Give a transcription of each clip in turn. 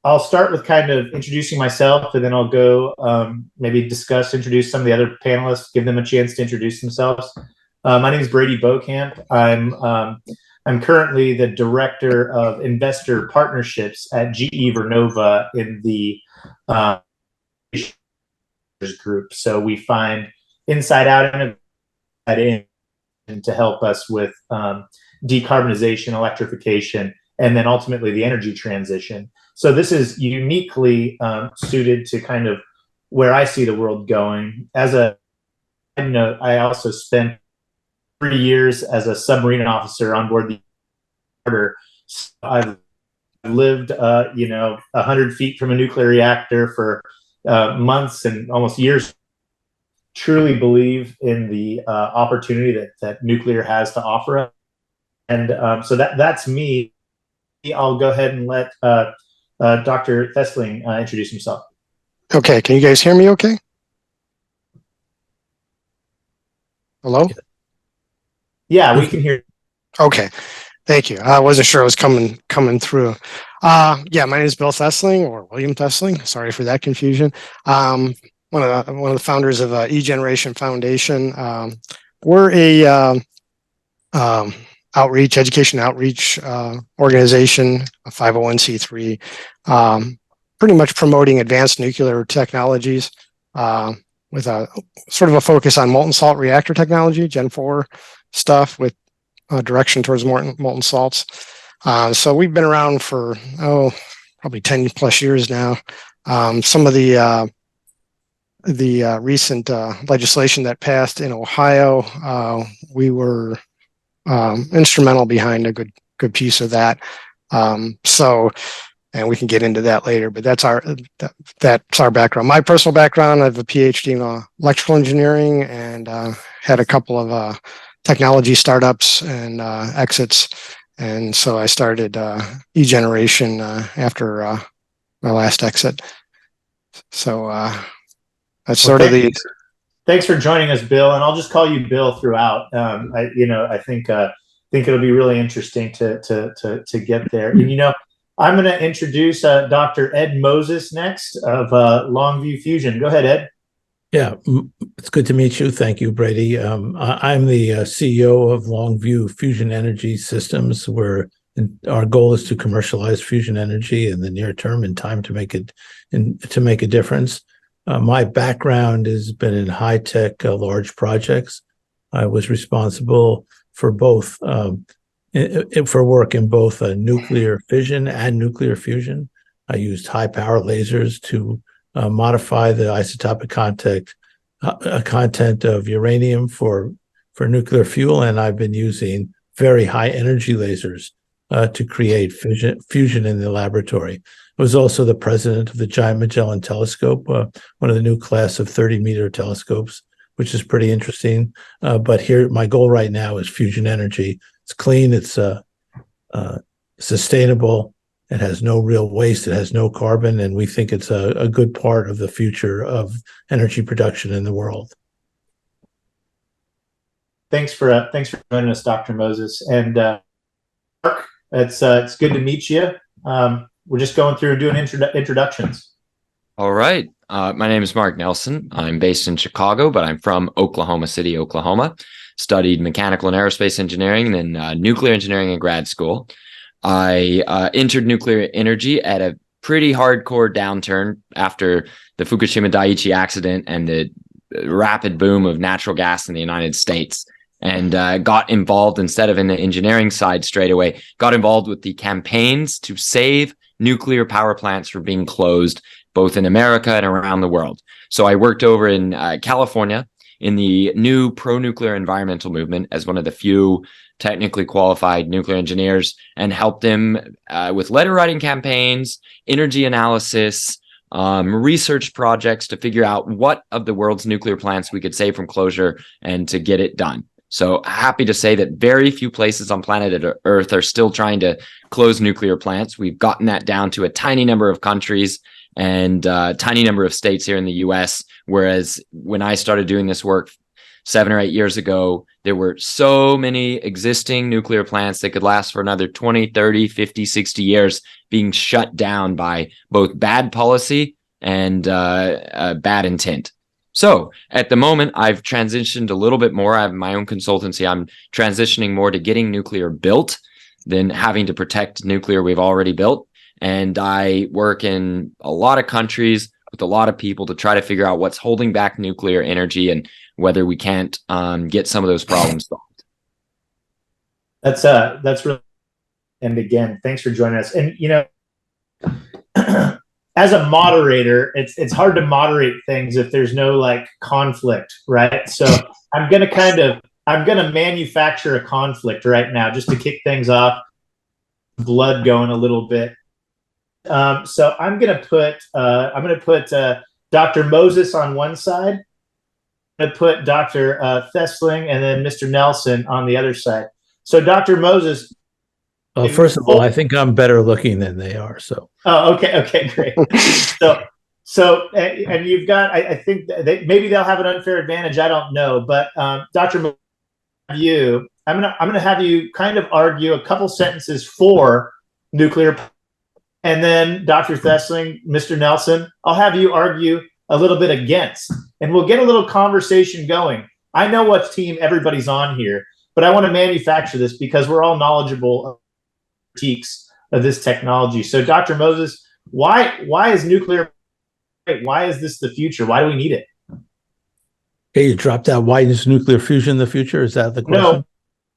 I'll start with kind of introducing myself, and then I'll go maybe introduce some of the other panelists, give them a chance to introduce themselves. My name is Brady Beauchamp. I'm currently the Director of Investor Partnerships at GE Vernova in the group. So we find inside out and in to help us with decarbonization, electrification, and then ultimately the energy transition. So this is uniquely suited to kind of where I see the world going. As a note, I also spent 3 years as a submarine officer on board the water. So I've lived, 100 feet from a nuclear reactor for months and almost years. Truly believe in the opportunity that nuclear has to offer us. And so that's me. I'll go ahead and let Dr. Thesling introduce himself. Okay, can you guys hear me okay? Hello? Yeah, we can hear you. Okay, thank you. I wasn't sure it was coming through. My name is Bill Thesling, or William Thesling. Sorry for that confusion. One of the founders of eGeneration Foundation. We're a education outreach organization, a 501c3, pretty much promoting advanced nuclear technologies with a sort of a focus on molten salt reactor technology, Gen 4 stuff with direction towards molten salts. So we've been around for probably 10 plus years now. Some of the recent legislation that passed in Ohio, we were instrumental behind a good piece of that. And we can get into that later, but that's our background. My personal background, I have a PhD in electrical engineering and had a couple of technology startups and exits. And so I started eGeneration after my last exit. So that's sort of the... Thanks for joining us, Bill, and I'll just call you Bill throughout. I think it'll be really interesting to get there. And I'm going to introduce Dr. Ed Moses next of Longview Fusion. Go ahead, Ed. Yeah, it's good to meet you. Thank you, Brady. I'm the CEO of Longview Fusion Energy Systems, where our goal is to commercialize fusion energy in the near term in time to make a difference. My background has been in high-tech, large projects. I was responsible for both, for work in both nuclear fission and nuclear fusion. I used high-power lasers to modify the isotopic content of uranium for nuclear fuel, and I've been using very high-energy lasers to create fusion in the laboratory. I was also the president of the Giant Magellan Telescope, one of the new class of 30-meter telescopes, which is pretty interesting. But here, my goal right now is fusion energy. It's clean, it's sustainable, it has no real waste, it has no carbon, and we think it's a good part of the future of energy production in the world. Thanks for joining us, Dr. Moses. And Mark, it's good to meet you. We're just going through and doing introductions. All right. My name is Mark Nelson. I'm based in Chicago, but I'm from Oklahoma City, Oklahoma. Studied mechanical and aerospace engineering and then nuclear engineering in grad school. I entered nuclear energy at a pretty hardcore downturn after the Fukushima Daiichi accident and the rapid boom of natural gas in the United States. And got involved, instead of in the engineering side straight away, got involved with the campaigns to save nuclear power plants from being closed, both in America and around the world. So I worked over in California in the new pro-nuclear environmental movement as one of the few technically qualified nuclear engineers, and helped them with letter writing campaigns, energy analysis, research projects to figure out what of the world's nuclear plants we could save from closure and to get it done. So happy to say that very few places on planet Earth are still trying to close nuclear plants. We've gotten that down to a tiny number of countries and tiny number of states here in the US. Whereas when I started doing this work 7 or 8 years ago, there were so many existing nuclear plants that could last for another 20, 30, 50, 60 years being shut down by both bad policy and bad intent. So at the moment, I've transitioned a little bit more. I have my own consultancy. I'm transitioning more to getting nuclear built than having to protect nuclear we've already built. And I work in a lot of countries with a lot of people to try to figure out what's holding back nuclear energy and whether we can't get some of those problems solved. That's really, and again, thanks for joining us. And, you know, as a moderator, it's hard to moderate things if there's no like conflict, right? So I'm going to manufacture a conflict right now just to kick things off, blood going a little bit. So I'm going to put Dr. Moses on one side. I'm going to put Dr. Thesling and then Mr. Nelson on the other side. So Dr. Moses. Well, first of all, I think I'm better looking than they are. So. Oh, okay, great. So, and you've got, I think maybe they'll have an unfair advantage. I don't know, but Dr. I'm gonna have you kind of argue a couple sentences for nuclear, and then Dr. Thesling, Mr. Nelson, I'll have you argue a little bit against, and we'll get a little conversation going. I know what team everybody's on here, but I want to manufacture this because we're all knowledgeable of critiques of this technology. So, Dr. Moses, why is nuclear? Why is this the future? Why do we need it? Okay, you dropped out. Why is nuclear fusion the future? Is that the question? No,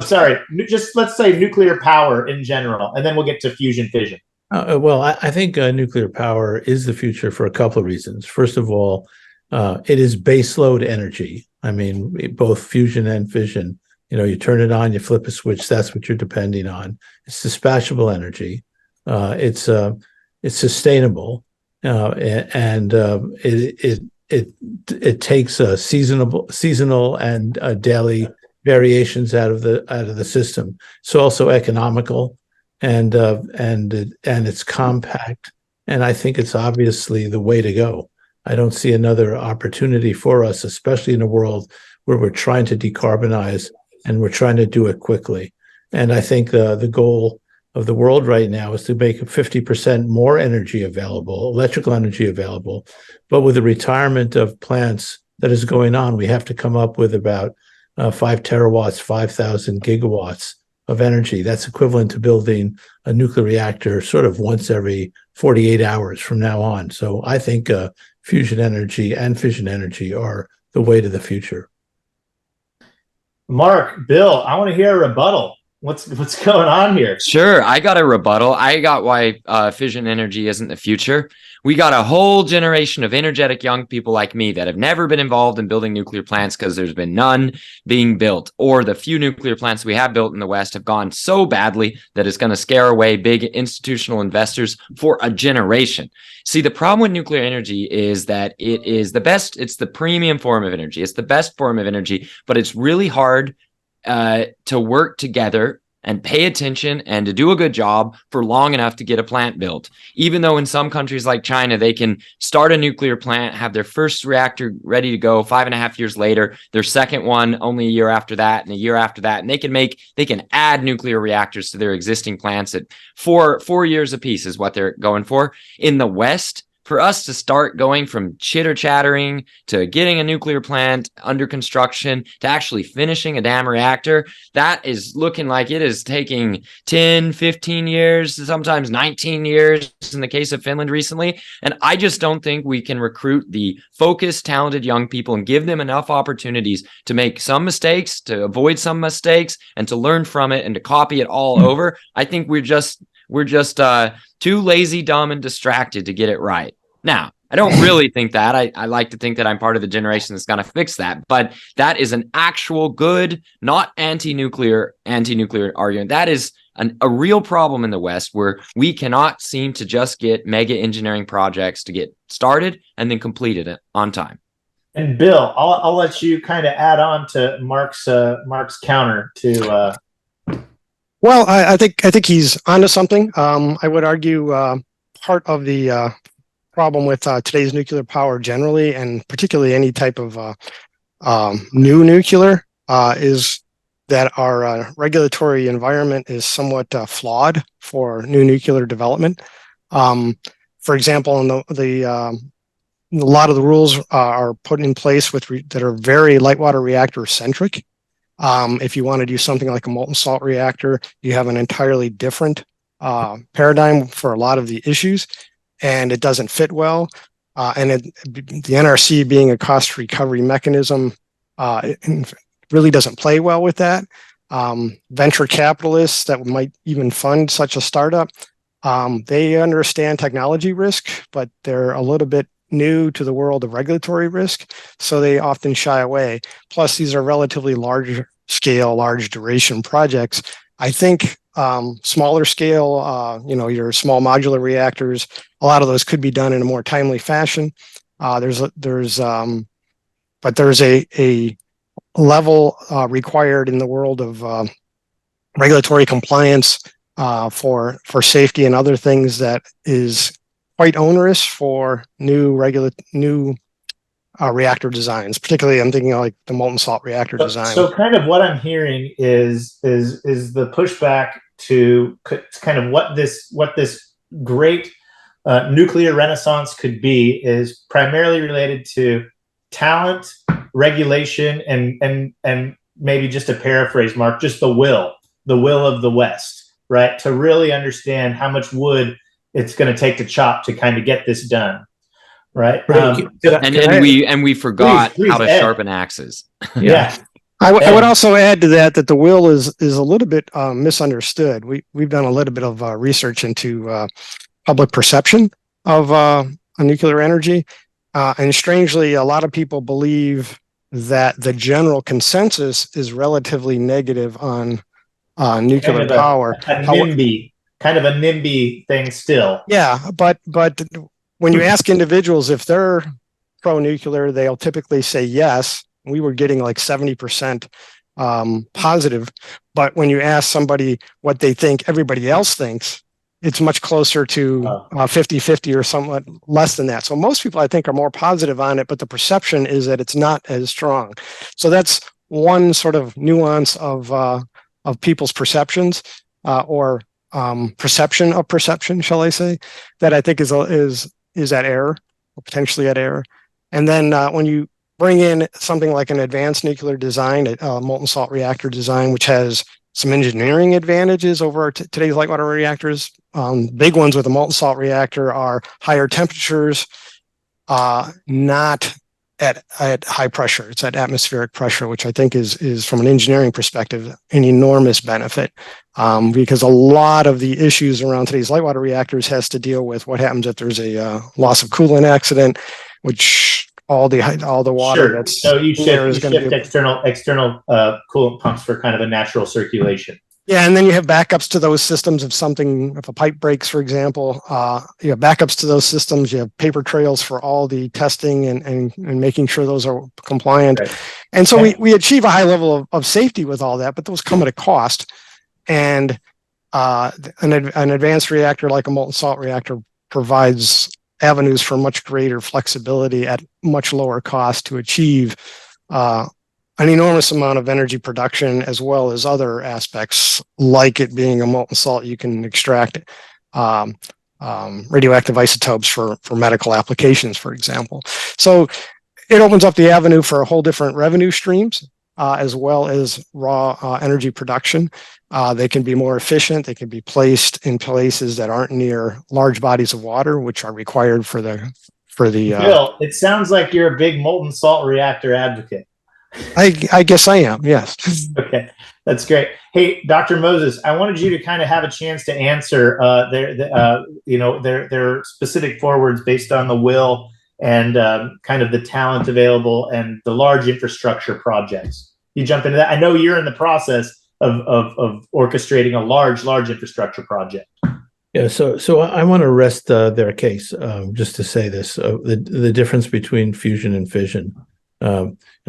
sorry. Just let's say nuclear power in general, and then we'll get to fusion fission. Well, I think nuclear power is the future for a couple of reasons. First of all, it is baseload energy. I mean, both fusion and fission. You know, you turn it on, you flip a switch. That's what you're depending on. It's dispatchable energy. It's sustainable, and it takes seasonal and daily variations out of the system. It's also economical, and it's compact. And I think it's obviously the way to go. I don't see another opportunity for us, especially in a world where we're trying to decarbonize and we're trying to do it quickly. And I think the goal of the world right now is to make 50% more energy available, electrical energy available. But with the retirement of plants that is going on, we have to come up with about 5 terawatts, 5,000 gigawatts of energy. That's equivalent to building a nuclear reactor sort of once every 48 hours from now on. So I think fusion energy and fission energy are the way to the future. Mark, Bill, I want to hear a rebuttal. What's going on here? Sure, I got a rebuttal. I got why fission energy isn't the future. We got a whole generation of energetic young people like me that have never been involved in building nuclear plants because there's been none being built, or the few nuclear plants we have built in the West have gone so badly that it's going to scare away big institutional investors for a generation. See, the problem with nuclear energy is that it is the best, it's the premium form of energy. It's the best form of energy, but it's really hard to work together and pay attention and to do a good job for long enough to get a plant built. Even though in some countries like China, they can start a nuclear plant, have their first reactor ready to go 5.5 years later, their second one only a year after that, and a year after that, and they can add nuclear reactors to their existing plants at four years apiece is what they're going for. In the West, for us to start going from chitter-chattering to getting a nuclear plant under construction to actually finishing a damn reactor, that is looking like it is taking 10, 15 years, sometimes 19 years in the case of Finland recently. And I just don't think we can recruit the focused, talented young people and give them enough opportunities to make some mistakes, to avoid some mistakes, and to learn from it and to copy it all over. I think we're just too lazy, dumb, and distracted to get it right. Now, I don't really think that. I like to think that I'm part of the generation that's going to fix that. But that is an actual good, not anti-nuclear argument. That is a real problem in the West where we cannot seem to just get mega engineering projects to get started and then completed it on time. And Bill, I'll let you kind of add on to Mark's counter to. Well, I think he's onto something. I would argue part of the problem with today's nuclear power generally, and particularly any type of new nuclear is that our regulatory environment is somewhat flawed for new nuclear development. For example, in a lot of the rules are put in place that are very light water reactor centric. If you want to do something like a molten salt reactor, you have an entirely different paradigm for a lot of the issues, and it doesn't fit well. The NRC being a cost recovery mechanism, it really doesn't play well with that. Venture capitalists that might even fund such a startup, they understand technology risk, but they're a little bit new to the world of regulatory risk, so they often shy away. Plus, these are relatively large scale, large duration projects. I think smaller scale, your small modular reactors, a lot of those could be done in a more timely fashion. There's a level required in the world of regulatory compliance for safety and other things that is quite onerous for new reactor designs. Particularly, I'm thinking of like the molten salt reactor design. So kind of what I'm hearing is the pushback to kind of what this great nuclear renaissance could be is primarily related to talent, regulation, and maybe just to paraphrase Mark, just the will of the West, right? To really understand how much wood it's going to take to chop to kind of get this done, right? We forgot how to Ed. sharpen axes. Yeah. I would also add to that the will is a little bit misunderstood. We've done a little bit of research into public perception of nuclear energy, and strangely, a lot of people believe that the general consensus is relatively negative on nuclear power. Kind of a NIMBY thing still. Yeah, but when you ask individuals if they're pro-nuclear, they'll typically say yes. We were getting like 70% positive. But when you ask somebody what they think everybody else thinks, it's much closer to 50-50 or somewhat less than that. So most people, I think, are more positive on it, but the perception is that it's not as strong. So that's one sort of nuance of people's perceptions or perception of perception, shall I say, that I think is at error, or potentially at error. And then when you bring in something like an advanced nuclear design, a molten salt reactor design, which has some engineering advantages over today's light water reactors. Big ones with a molten salt reactor are higher temperatures, not at high pressure. It's at atmospheric pressure, which I think is from an engineering perspective, an enormous benefit, because a lot of the issues around today's light water reactors has to deal with what happens if there's a loss of coolant accident, which all the water that's so you shift external coolant pumps for kind of a natural circulation. Yeah, and then you have backups to those systems if a pipe breaks, for example. You have backups to those systems. You have paper trails for all the testing and making sure those are compliant. Right. And so we achieve a high level of safety with all that, but those come at a cost. And an advanced reactor like a molten salt reactor provides avenues for much greater flexibility at much lower cost to achieve an enormous amount of energy production, as well as other aspects, like it being a molten salt. You can extract radioactive isotopes for medical applications, for example. So it opens up the avenue for a whole different revenue streams, as well as raw energy production. They can be more efficient. They can be placed in places that aren't near large bodies of water, which are required for the. Bill, it sounds like you're a big molten salt reactor advocate. I guess I am, yes. Okay, that's great. Hey, Dr. Moses, I wanted you to kind of have a chance to answer their specific forwards based on the will and kind of the talent available and the large infrastructure projects. You jump into that. I know you're in the process of orchestrating a large infrastructure project. Yeah, so I want to rest their case just to say this: the difference between fusion and fission.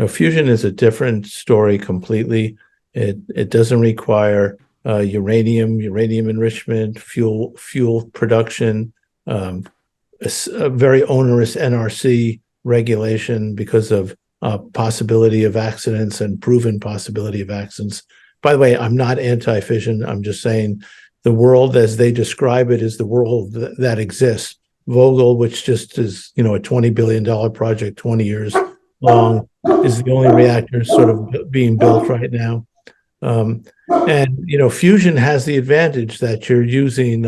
Fusion is a different story completely. It doesn't require uranium enrichment, fuel production, a very onerous NRC regulation because of possibility of accidents and proven possibility of accidents. By the way, I'm not anti-fission. I'm just saying the world as they describe it is the world that exists. Vogtle, which just is, a $20 billion project, 20 years long, is the only reactor sort of being built right now. And fusion has the advantage that you're using,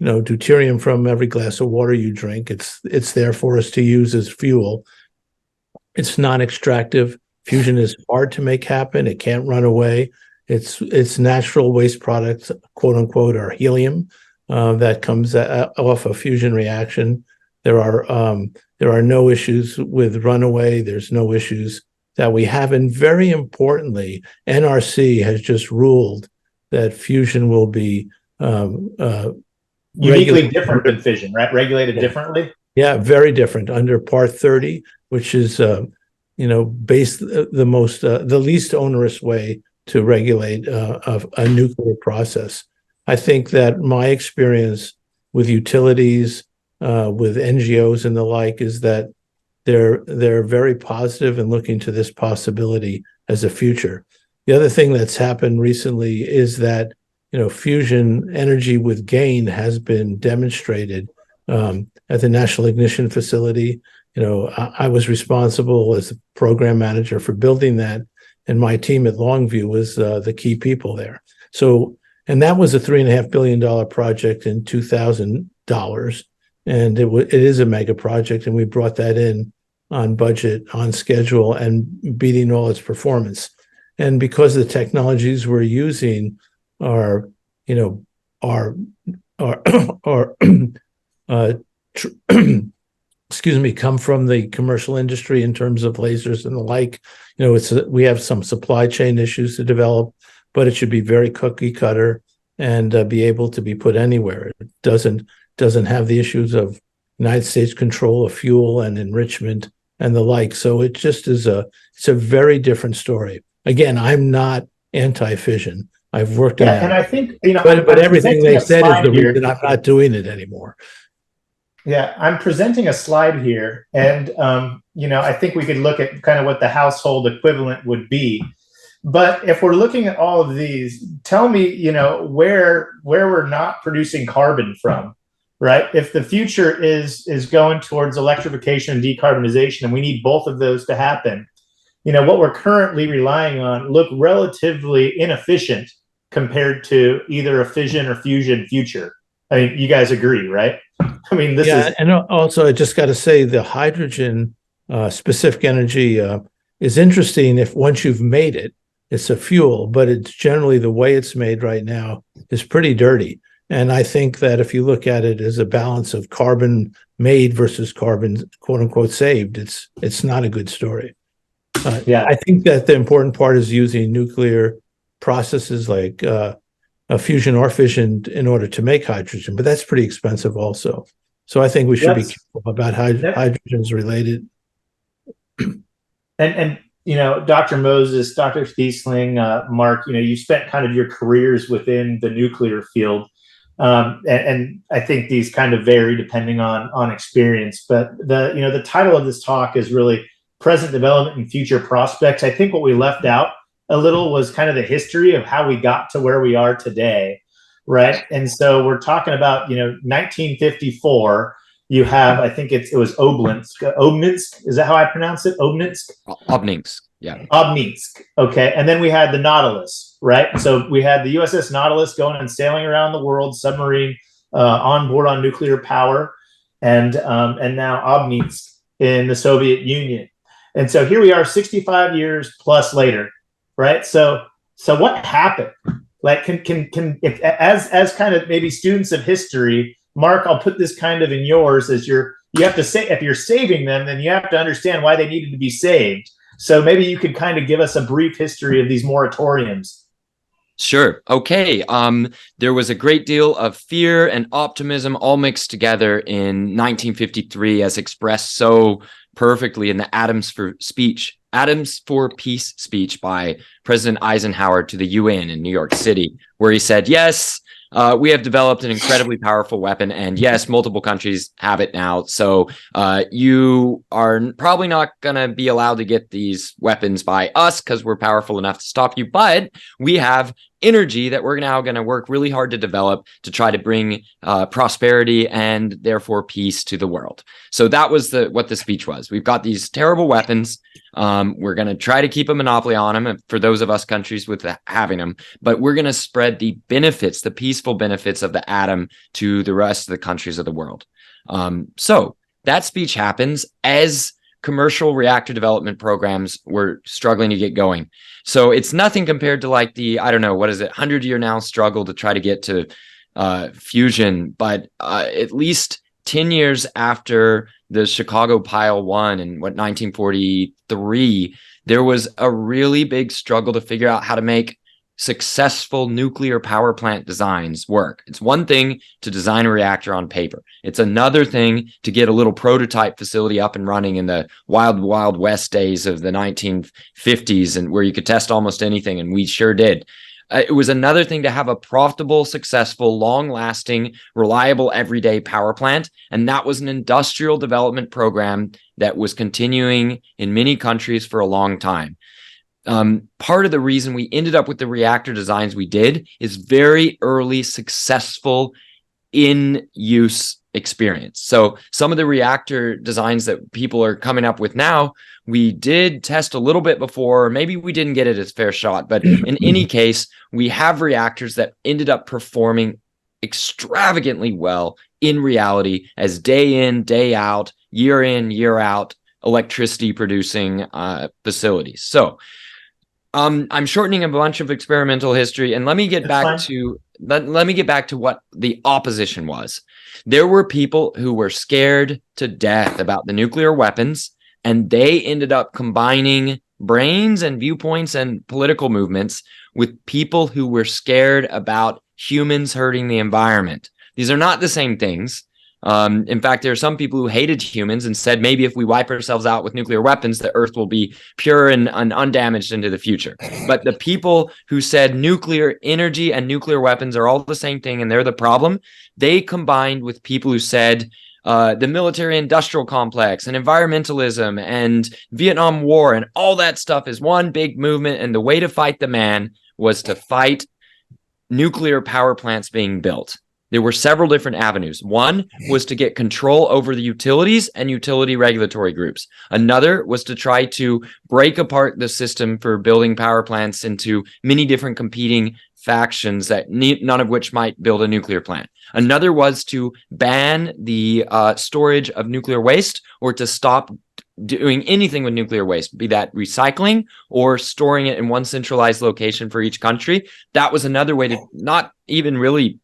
deuterium from every glass of water you drink. It's there for us to use as fuel. It's non-extractive. Fusion is hard to make happen. It can't run away. It's natural waste products, quote unquote, are helium that comes off a fusion reaction. There are no issues with runaway. There's no issues that we have. And very importantly, NRC has just ruled that fusion will be uniquely different than fission, right? Regulated differently. Yeah, very different under Part 30, which is based the least onerous way to regulate a nuclear process. I think that my experience with utilities, with NGOs and the like, is that they're very positive and looking to this possibility as a future. The other thing that's happened recently is that fusion energy with gain has been demonstrated at the National Ignition Facility. I was responsible as the program manager for building that, and my team at Longview was the key people there. So, and that was a $3.5 billion project in $2,000, and it is a mega project, and we brought that in on budget, on schedule, and beating all its performance. And because the technologies we're using are come from the commercial industry in terms of lasers and the like. We have some supply chain issues to develop, but it should be very cookie cutter and be able to be put anywhere. It doesn't have the issues of United States control of fuel and enrichment and the like. So it just is it's a very different story. Again, I'm not anti-fission. I've worked on and I think but everything they said is the reason I'm not doing it anymore. Yeah, I'm presenting a slide here, and I think we could look at kind of what the household equivalent would be. But if we're looking at all of these, tell me, where we're not producing carbon from, right? If the future is going towards electrification and decarbonization, and we need both of those to happen, what we're currently relying on look relatively inefficient compared to either a fission or fusion future. I mean, you guys agree, right? I mean, this is. And also, I just got to say, the hydrogen specific energy is interesting if once you've made it, it's a fuel, but it's generally the way it's made right now is pretty dirty. And I think that if you look at it as a balance of carbon made versus carbon, quote unquote, saved, it's not a good story. I think that the important part is using nuclear processes like a fusion or fission in order to make hydrogen, but that's pretty expensive also. So I think we should be careful about hydrogen's related. And Dr. Moses, Dr. Thesling, Mark, you spent kind of your careers within the nuclear field. And I think these kind of vary depending on experience. But the title of this talk is really present development and future prospects. I think what we left out a little was kind of the history of how we got to where we are today, right? And so we're talking about 1954. You have, I think it was Obninsk. Is that how I pronounce it? Obninsk. Obninsk. Yeah. Obninsk. Okay, and then we had the Nautilus, right? So we had the USS Nautilus going and sailing around the world, submarine on board on nuclear power, and now Obninsk in the Soviet Union. And so here we are, 65 years plus later. Right. So what happened? Like, can if as kind of maybe students of history, Mark, I'll put this kind of in yours as you have to say, if you're saving them, then you have to understand why they needed to be saved. So maybe you could kind of give us a brief history of these moratoriums. Sure. Okay. There was a great deal of fear and optimism all mixed together in 1953, as expressed so perfectly in the Atoms for Peace speech by President Eisenhower to the UN in New York City, where he said, yes, we have developed an incredibly powerful weapon, and yes, multiple countries have it now. So you are probably not going to be allowed to get these weapons by us because we're powerful enough to stop you. But we have energy that we're now going to work really hard to develop to try to bring prosperity and therefore peace to the world. So that was what the speech was. We've got these terrible weapons. We're going to try to keep a monopoly on them for those of us countries with having them, but we're going to spread the benefits, the peaceful benefits of the atom to the rest of the countries of the world. So that speech happens as commercial reactor development programs were struggling to get going. So it's nothing compared to like the, I don't know, what is it, 100-year now struggle to try to get to fusion, but at least 10 years after the Chicago Pile 1 in 1943, there was a really big struggle to figure out how to make successful nuclear power plant designs work. It's one thing to design a reactor on paper. It's another thing to get a little prototype facility up and running in the wild, wild west days of the 1950s, and where you could test almost anything, and we sure did. It was another thing to have a profitable, successful, long-lasting, reliable, everyday power plant. And that was an industrial development program that was continuing in many countries for a long time. Part of the reason we ended up with the reactor designs we did is very early, successful in-use experience. So some of the reactor designs that people are coming up with now, we did test a little bit before, maybe we didn't get it as fair shot, but in any case, we have reactors that ended up performing extravagantly well in reality as day in, day out, year out, electricity producing facilities. So I'm shortening a bunch of experimental history, and let me get back to what the opposition was. There were people who were scared to death about the nuclear weapons, and they ended up combining brains and viewpoints and political movements with people who were scared about humans hurting the environment. These are not the same things. In fact, there are some people who hated humans and said maybe if we wipe ourselves out with nuclear weapons, the Earth will be pure and undamaged into the future. But the people who said nuclear energy and nuclear weapons are all the same thing and they're the problem, they combined with people who said the military industrial complex and environmentalism and Vietnam War and all that stuff is one big movement. And the way to fight the man was to fight nuclear power plants being built. There were several different avenues. One was to get control over the utilities and utility regulatory groups. Another was to try to break apart the system for building power plants into many different competing factions that none of which might build a nuclear plant. Another was to ban the storage of nuclear waste or to stop doing anything with nuclear waste, be that recycling or storing it in one centralized location for each country. That was another way to not even really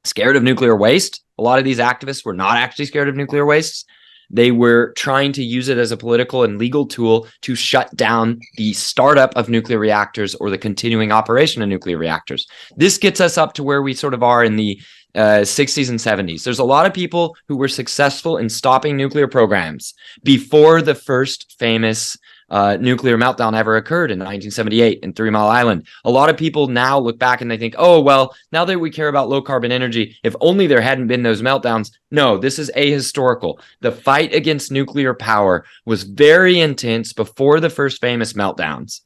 scared of nuclear waste. A lot of these activists were not actually scared of nuclear wastes. They were trying to use it as a political and legal tool to shut down the startup of nuclear reactors or the continuing operation of nuclear reactors. This gets us up to where we sort of are in the 60s and 70s. There's a lot of people who were successful in stopping nuclear programs before the first famous nuclear meltdown ever occurred in 1978 in 3 Mile Island. A lot of people now look back and they think, oh, well, now that we care about low carbon energy, if only there hadn't been those meltdowns. No, this is ahistorical. The fight against nuclear power was very intense before the first famous meltdowns.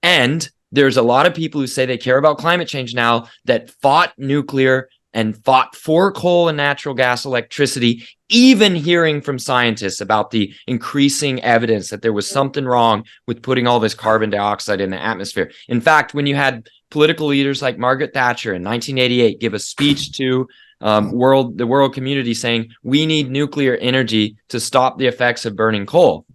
And there's a lot of people who say they care about climate change now that fought nuclear and fought for coal and natural gas electricity, even hearing from scientists about the increasing evidence that there was something wrong with putting all this carbon dioxide in the atmosphere. In fact, when you had political leaders like Margaret Thatcher in 1988 give a speech to the world community saying, we need nuclear energy to stop the effects of burning coal.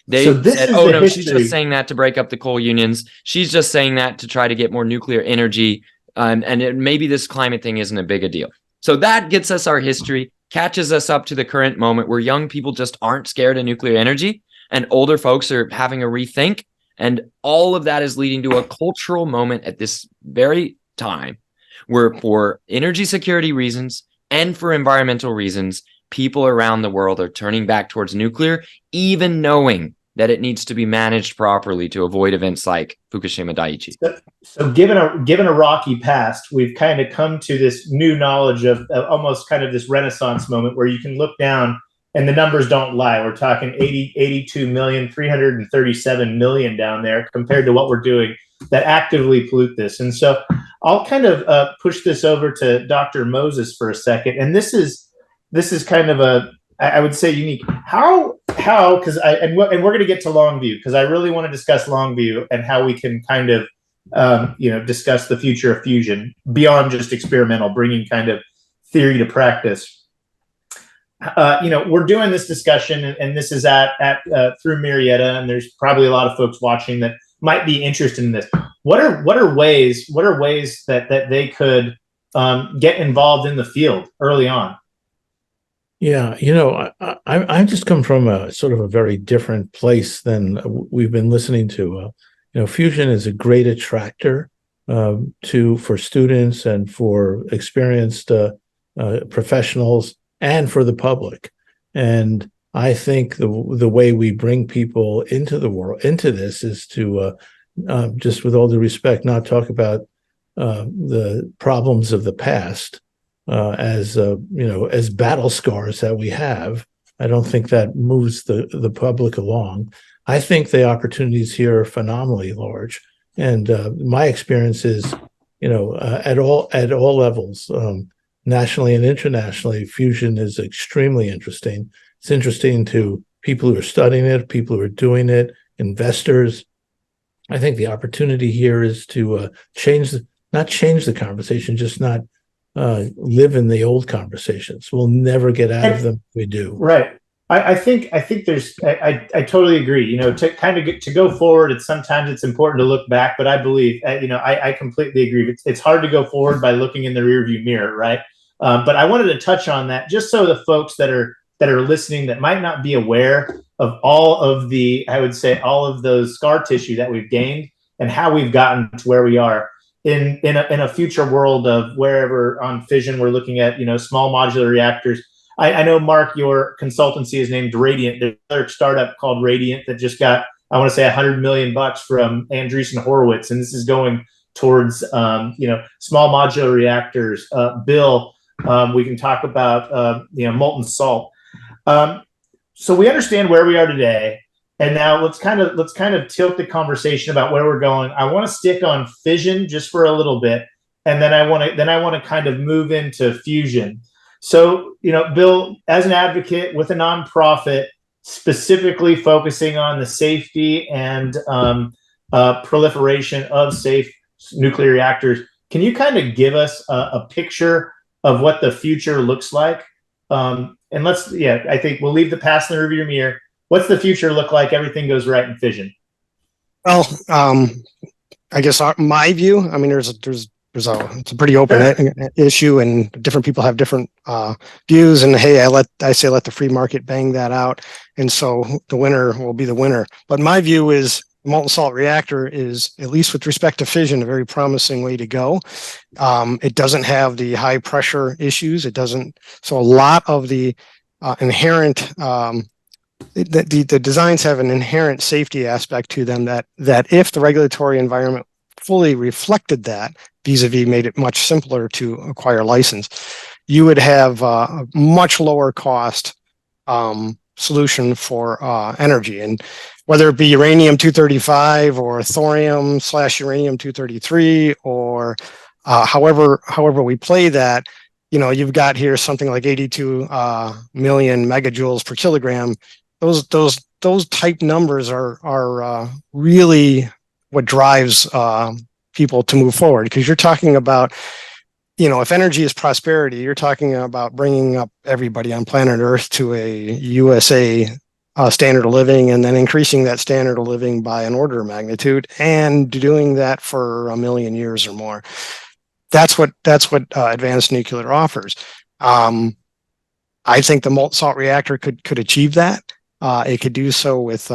They said, oh, no, she's just saying that to break up the coal unions. She's just saying that to try to get more nuclear energy. Maybe this climate thing isn't a big a deal. So that gets us our history, catches us up to the current moment where young people just aren't scared of nuclear energy and older folks are having a rethink. And all of that is leading to a cultural moment at this very time where, for energy security reasons and for environmental reasons, people around the world are turning back towards nuclear, even knowing that it needs to be managed properly to avoid events like Fukushima Daiichi? So given a rocky past, we've kind of come to this new knowledge of almost kind of this renaissance moment where you can look down and the numbers don't lie. We're talking 82 million, 337 million down there compared to what we're doing that actively pollute this. And so I'll kind of push this over to Dr. Moses for a second. And this is kind of I would say unique. How because we're going to get to Longview because I really want to discuss Longview and how we can kind of discuss the future of fusion beyond just experimental, bringing kind of theory to practice. We're doing this discussion, and this is at through Marietta, and there's probably a lot of folks watching that might be interested in this. What are ways that they could get involved in the field early on? Yeah, I just come from a sort of a very different place than we've been listening to. Fusion is a great attractor for students and for experienced professionals and for the public. And I think the way we bring people into this is to just with all due respect, not talk about the problems of the past as battle scars that we have. I don't think that moves the public along. I think the opportunities here are phenomenally large, and my experience is, at all levels, nationally and internationally, fusion is extremely interesting. It's interesting to people who are studying it, people who are doing it, investors. I think the opportunity here is to not change the conversation, just not live in the old conversations. We'll never get out of them if we do. Right. I think there's I totally agree. To kind of to go forward, sometimes it's important to look back, but I believe I completely agree. It's hard to go forward by looking in the rearview mirror, right? But I wanted to touch on that just so the folks that are listening that might not be aware of all of those scar tissue that we've gained and how we've gotten to where we are in a future world of wherever on fission we're looking at small modular reactors. I know, Mark, your consultancy is named Radiant. There's another startup called Radiant that just got, I want to say, $100 million from Andreessen Horowitz, and this is going towards small modular reactors. Bill, we can talk about molten salt. So we understand where we are today, and now let's kind of tilt the conversation about where we're going. I want to stick on fission just for a little bit, and then I want to kind of move into fusion. So, Bill, as an advocate with a nonprofit specifically focusing on the safety and proliferation of safe nuclear reactors, can you kind of give us a picture of what the future looks like? And I think we'll leave the past in the rearview mirror. What's the future look like? Everything goes right in fission. Well, I guess my view. I mean, it's a pretty open issue, and different people have different views. And hey, I say let the free market bang that out, and so the winner will be the winner. But my view is molten salt reactor is, at least with respect to fission, a very promising way to go. It doesn't have the high pressure issues. It doesn't. So a lot of the inherent the designs have an inherent safety aspect to them that if the regulatory environment fully reflected that, vis-a-vis made it much simpler to acquire license, you would have a much lower cost solution for energy. And whether it be uranium-235 or thorium/uranium-233 or however we play that, you've got here something like 82 million megajoules per kilogram. Those type numbers are really what drives people to move forward, because you're talking about, if energy is prosperity, you're talking about bringing up everybody on planet Earth to a USA standard of living, and then increasing that standard of living by an order of magnitude, and doing that for 1 million years or more. That's what advanced nuclear offers. I think the molten salt reactor could achieve that. It could do so with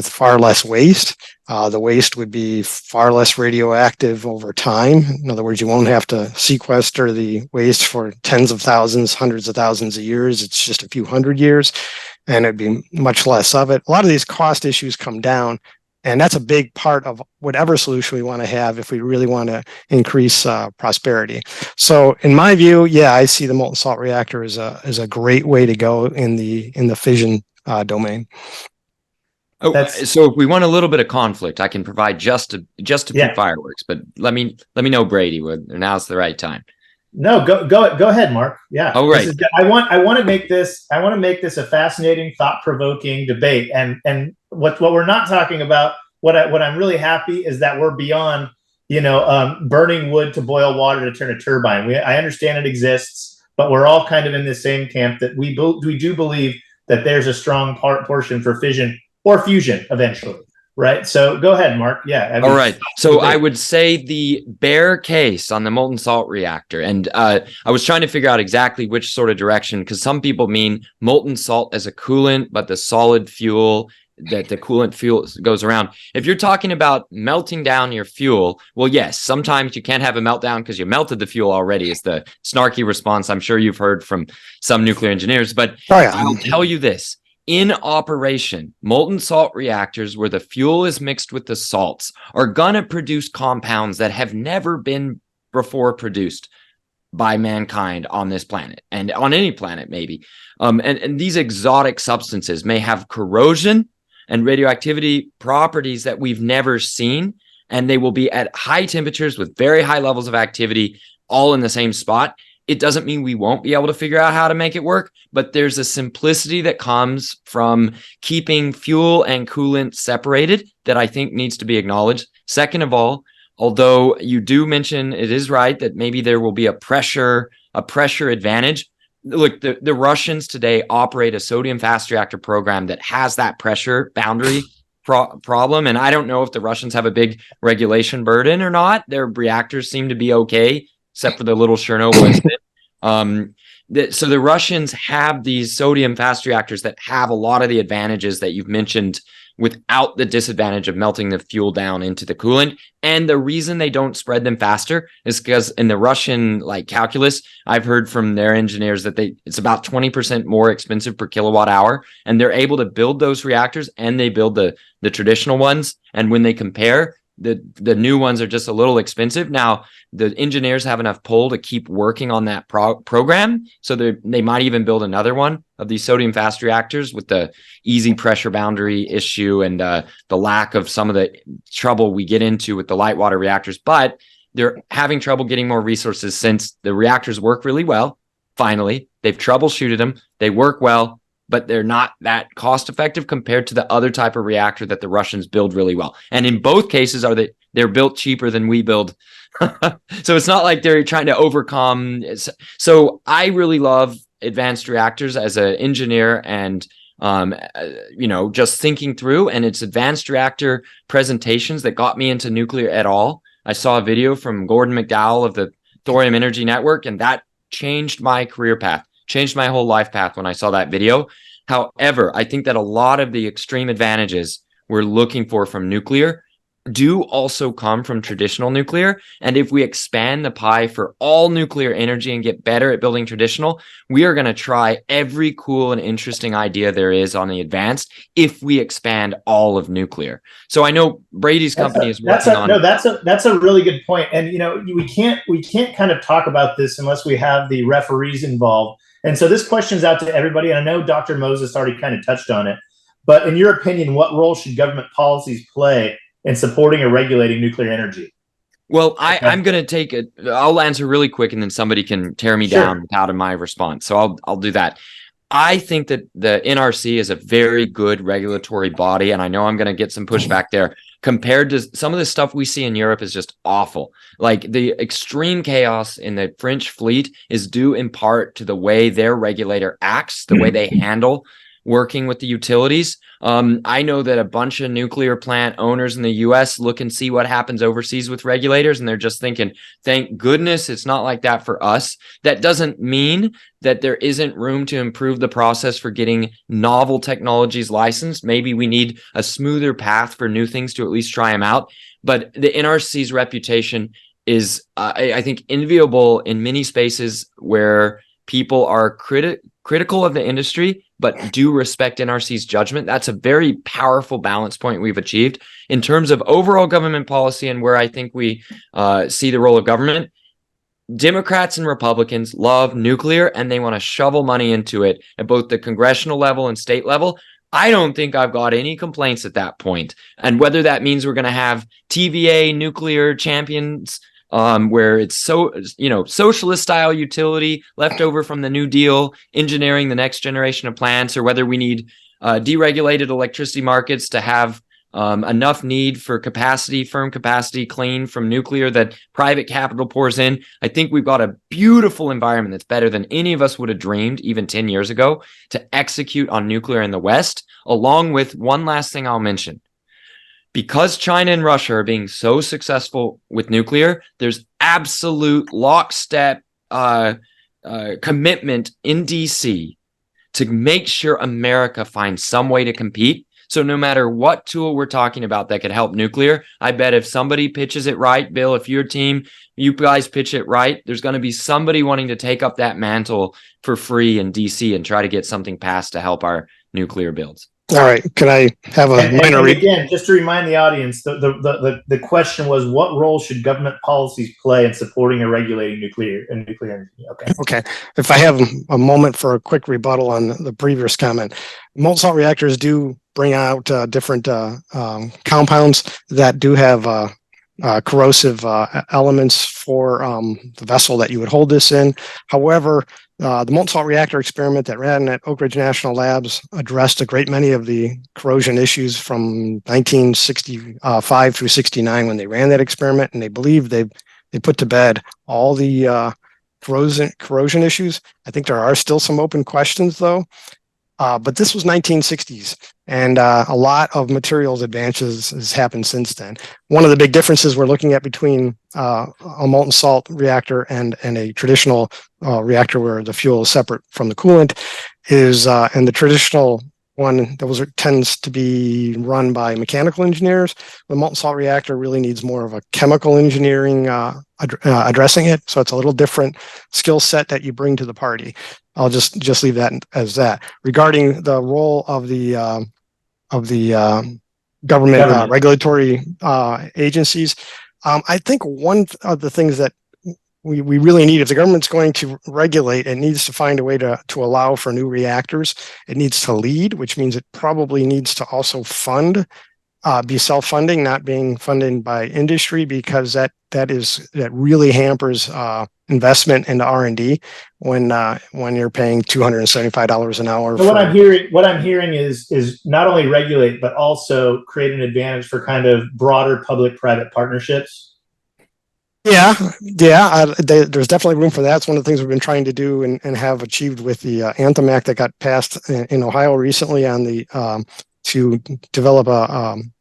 far less waste. The waste would be far less radioactive over time. In other words, you won't have to sequester the waste for tens of thousands, hundreds of thousands of years. It's just a few hundred years. and it'd be much less of it. A lot of these cost issues come down, and that's a big part of whatever solution we want to have if we really want to increase prosperity. So in my view, yeah, I see the molten salt reactor as a great way to go in the fission domain. Oh, so if we want a little bit of conflict, I can provide just a few fireworks, but let me know, Brady, now's the right time. No, go ahead, Mark. Yeah. All right. I want to make this a fascinating, thought-provoking debate. And what we're not talking about, what I'm really happy is that we're beyond, burning wood to boil water to turn a turbine. I understand it exists, but we're all kind of in the same camp that we do believe that there's a strong portion for fission or fusion eventually. Right. So go ahead, Mark. Yeah. All right. So I would say the bear case on the molten salt reactor. And I was trying to figure out exactly which sort of direction, because some people mean molten salt as a coolant, but the solid fuel that the coolant fuel goes around. If you're talking about melting down your fuel, well, yes, sometimes you can't have a meltdown because you melted the fuel already, is the snarky response I'm sure you've heard from some nuclear engineers. But I'll tell you this. In operation, molten salt reactors where the fuel is mixed with the salts are going to produce compounds that have never been before produced by mankind on this planet, and on any planet maybe. And these exotic substances may have corrosion and radioactivity properties that we've never seen, and they will be at high temperatures with very high levels of activity all in the same spot. It doesn't mean we won't be able to figure out how to make it work, but there's a simplicity that comes from keeping fuel and coolant separated that I think needs to be acknowledged. Second of all, although you do mention it is right that maybe there will be a pressure advantage. Look, the Russians today operate a sodium fast reactor program that has that pressure boundary problem. And I don't know if the Russians have a big regulation burden or not. Their reactors seem to be okay, except for the little Chernobyl incident. So the Russians have these sodium fast reactors that have a lot of the advantages that you've mentioned without the disadvantage of melting the fuel down into the coolant. And the reason they don't spread them faster is because in the Russian calculus, I've heard from their engineers that it's about 20% more expensive per kilowatt hour. And they're able to build those reactors, and they build the traditional ones. And when they compare, the new ones are just a little expensive. Now, the engineers have enough pull to keep working on that program. So they might even build another one of these sodium fast reactors with the easy pressure boundary issue and the lack of some of the trouble we get into with the light water reactors. But they're having trouble getting more resources since the reactors work really well. Finally, they've troubleshooted them. They work well, but they're not that cost effective compared to the other type of reactor that the Russians build really well. And in both cases they're built cheaper than we build. So it's not like they're trying to overcome. So I really love advanced reactors as an engineer, and just thinking through, and it's advanced reactor presentations that got me into nuclear at all. I saw a video from Gordon McDowell of the Thorium Energy Network, and that changed my career path. Changed my whole life path when I saw that video. However, I think that a lot of the extreme advantages we're looking for from nuclear do also come from traditional nuclear. And if we expand the pie for all nuclear energy and get better at building traditional, we are going to try every cool and interesting idea there is on the advanced if we expand all of nuclear. So I know Brady's company is working on. No, that's a really good point. And we can't kind of talk about this unless we have the referees involved. And so this question's out to everybody. And I know Dr. Moses already kind of touched on it. But in your opinion, what role should government policies play in supporting or regulating nuclear energy? Well, I'm going to take it. I'll answer really quick, and then somebody can tear me down without my response. So I'll do that. I think that the NRC is a very good regulatory body, and I know I'm going to get some pushback there. Compared to some of the stuff we see in Europe is just awful. Like the extreme chaos in the French fleet is due in part to the way their regulator acts, the way they handle working with the utilities. I know that a bunch of nuclear plant owners in the US look and see what happens overseas with regulators, and they're just thinking, thank goodness it's not like that for us. That doesn't mean that there isn't room to improve the process for getting novel technologies licensed. Maybe we need a smoother path for new things to at least try them out. But the NRC's reputation is, I think, enviable in many spaces where people are critical of the industry. but do respect NRC's judgment. That's a very powerful balance point we've achieved in terms of overall government policy and where I think we see the role of government. Democrats and Republicans love nuclear and they want to shovel money into it at both the congressional level and state level. I don't think I've got any complaints at that point. And whether that means we're going to have TVA nuclear champions, where it's socialist style utility left over from the New Deal, engineering the next generation of plants, or whether we need deregulated electricity markets to have enough need for capacity, firm capacity, clean from nuclear that private capital pours in. I think we've got a beautiful environment that's better than any of us would have dreamed even 10 years ago to execute on nuclear in the West, along with one last thing I'll mention. Because China and Russia are being so successful with nuclear, there's absolute lockstep commitment in DC to make sure America finds some way to compete. So no matter what tool we're talking about that could help nuclear, I bet if somebody pitches it right, Bill, if your team, you guys pitch it right, there's going to be somebody wanting to take up that mantle for free in DC and try to get something passed to help our nuclear builds. All right. Can I have a minor? Again, just to remind the audience, the question was, what role should government policies play in supporting or regulating nuclear energy? Okay. If I have a moment for a quick rebuttal on the previous comment, molten salt reactors do bring out different compounds that do have corrosive elements for the vessel that you would hold this in. However, the molten salt reactor experiment that ran at Oak Ridge National Labs addressed a great many of the corrosion issues from 1965 through 69 when they ran that experiment, and they believe they put to bed all the corrosion issues. I think there are still some open questions though. But this was 1960s, and a lot of materials advances has happened since then. One of the big differences we're looking at between a molten salt reactor and a traditional reactor where the fuel is separate from the coolant is, in the traditional one, those tends to be run by mechanical engineers. The molten salt reactor really needs more of a chemical engineering addressing it. So it's a little different skill set that you bring to the party. I'll just leave that as that. Regarding the role of the government regulatory agencies, I think one of the things that we really need, if the government's going to regulate, it needs to find a way to allow for new reactors. It needs to lead, which means it probably needs to also fund, be self-funding, not being funded by industry, because that really hampers investment into R&D when you're paying $275 an hour. So what I'm hearing is not only regulate, but also create an advantage for kind of broader public-private partnerships. Yeah. There's definitely room for that. It's one of the things we've been trying to do and have achieved with the Anthem Act that got passed in Ohio recently on the to develop an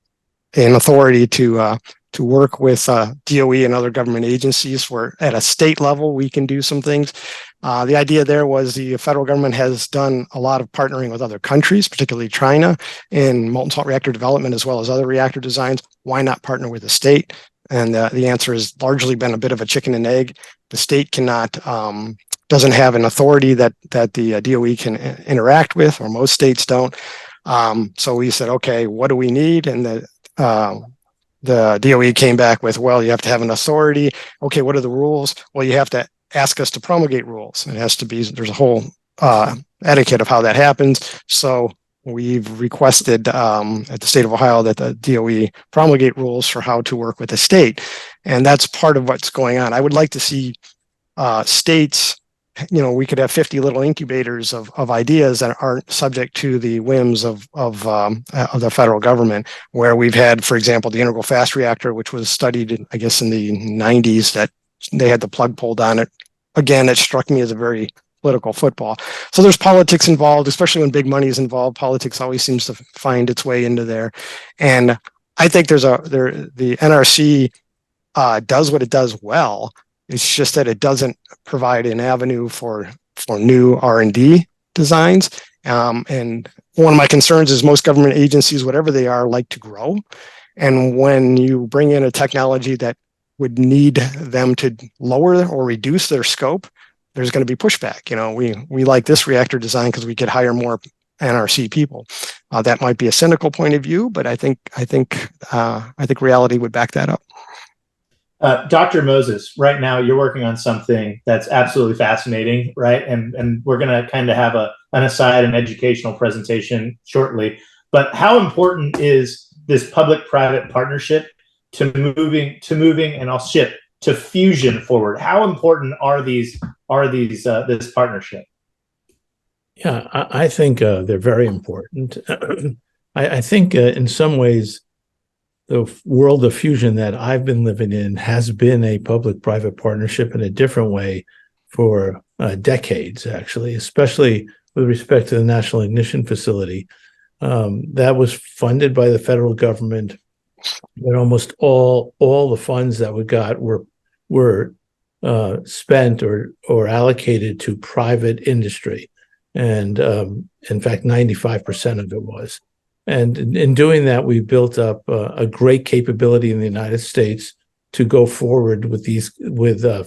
authority to work with DOE and other government agencies where at a state level we can do some things. The idea there was the federal government has done a lot of partnering with other countries, particularly China, in molten salt reactor development as well as other reactor designs. Why not partner with the state? And the answer has largely been a bit of a chicken and egg. The state cannot, doesn't have an authority that the DOE can interact with, or most states don't. So we said, okay, what do we need? And the DOE came back with, well, you have to have an authority. Okay, what are the rules? Well, you have to ask us to promulgate rules. It has to be, there's a whole etiquette of how that happens. So we've requested at the state of Ohio that the DOE promulgate rules for how to work with the state. And that's part of what's going on. I would like to see states, we could have 50 little incubators of ideas that aren't subject to the whims of the federal government, where we've had, for example, the integral fast reactor, which was studied, I guess, in the 90s, that they had the plug pulled on it. Again, it struck me as a very political football. So there's politics involved, especially when big money is involved. Politics always seems to find its way into there. And I think the NRC does what it does well. It's just that it doesn't provide an avenue for new R&D designs. And one of my concerns is most government agencies, whatever they are, like to grow. And when you bring in a technology that would need them to lower or reduce their scope, there's going to be pushback. We like this reactor design because we could hire more NRC people. That might be a cynical point of view, but I think reality would back that up. Dr. Moses, right now you're working on something that's absolutely fascinating, right? And we're going to kind of have an aside, an educational presentation shortly. But how important is this public-private partnership to moving, and I'll shift to fusion forward? How important are these this partnership? Yeah, I think they're very important. I think in some ways, the world of fusion that I've been living in has been a public-private partnership in a different way for decades, actually, especially with respect to the National Ignition Facility. That was funded by the federal government, but almost all the funds that we got were spent or allocated to private industry. And in fact, 95% of it was. And in doing that, we built up a great capability in the United States to go forward with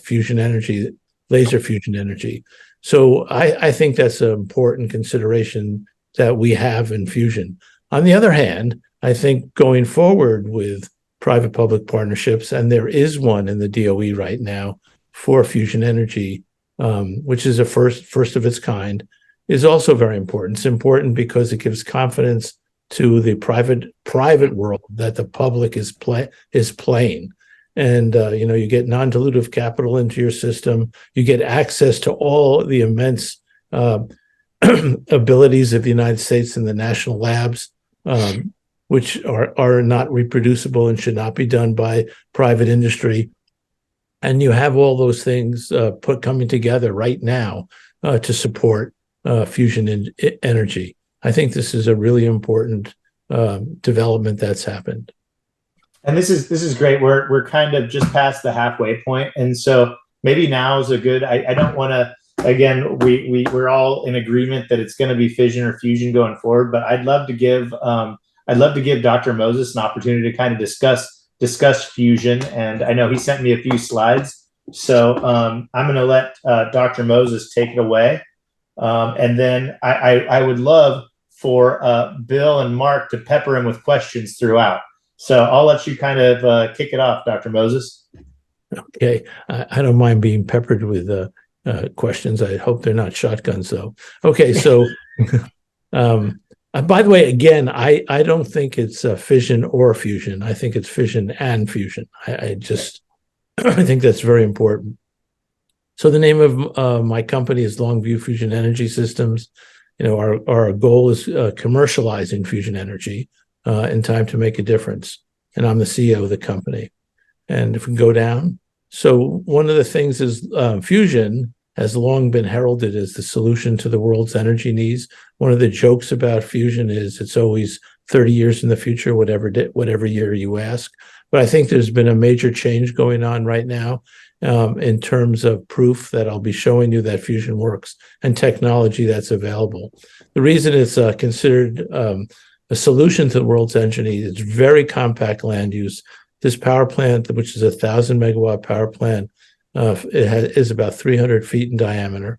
fusion energy, laser fusion energy. So I think that's an important consideration that we have in fusion. On the other hand, I think going forward with private-public partnerships, and there is one in the DOE right now for fusion energy, which is a first of its kind, is also very important. It's important because it gives confidence to the private world that the public is playing. And you get non-dilutive capital into your system. You get access to all the immense abilities of the United States and the national labs, which are not reproducible and should not be done by private industry. And you have all those things coming together right now to support fusion energy. I think this is a really important development that's happened. And this is great. We're kind of just past the halfway point, and so maybe now is a good. I don't want to. Again, we're all in agreement that it's going to be fission or fusion going forward. But I'd love to give Dr. Moses an opportunity to kind of discuss fusion. And I know he sent me a few slides, so I'm going to let Dr. Moses take it away, and then I would love for Bill and Mark to pepper him with questions throughout. So I'll let you kind of kick it off, Dr. Moses. Okay. I don't mind being peppered with questions. I hope they're not shotguns, though. Okay. So, by the way, again, I don't think it's fission or fusion. I think it's fission and fusion. I think that's very important. So the name of my company is Longview Fusion Energy Systems. Our goal is commercializing fusion energy in time to make a difference. And I'm the CEO of the company. And if we go down, so one of the things is fusion has long been heralded as the solution to the world's energy needs. One of the jokes about fusion is it's always 30 years in the future, whatever year you ask. But I think there's been a major change going on right now in terms of proof that I'll be showing you that fusion works and technology that's available. The reason it's considered a solution to the world's energy needs, it's very compact land use. This power plant, which is a 1,000 megawatt power plant, is about 300 feet in diameter.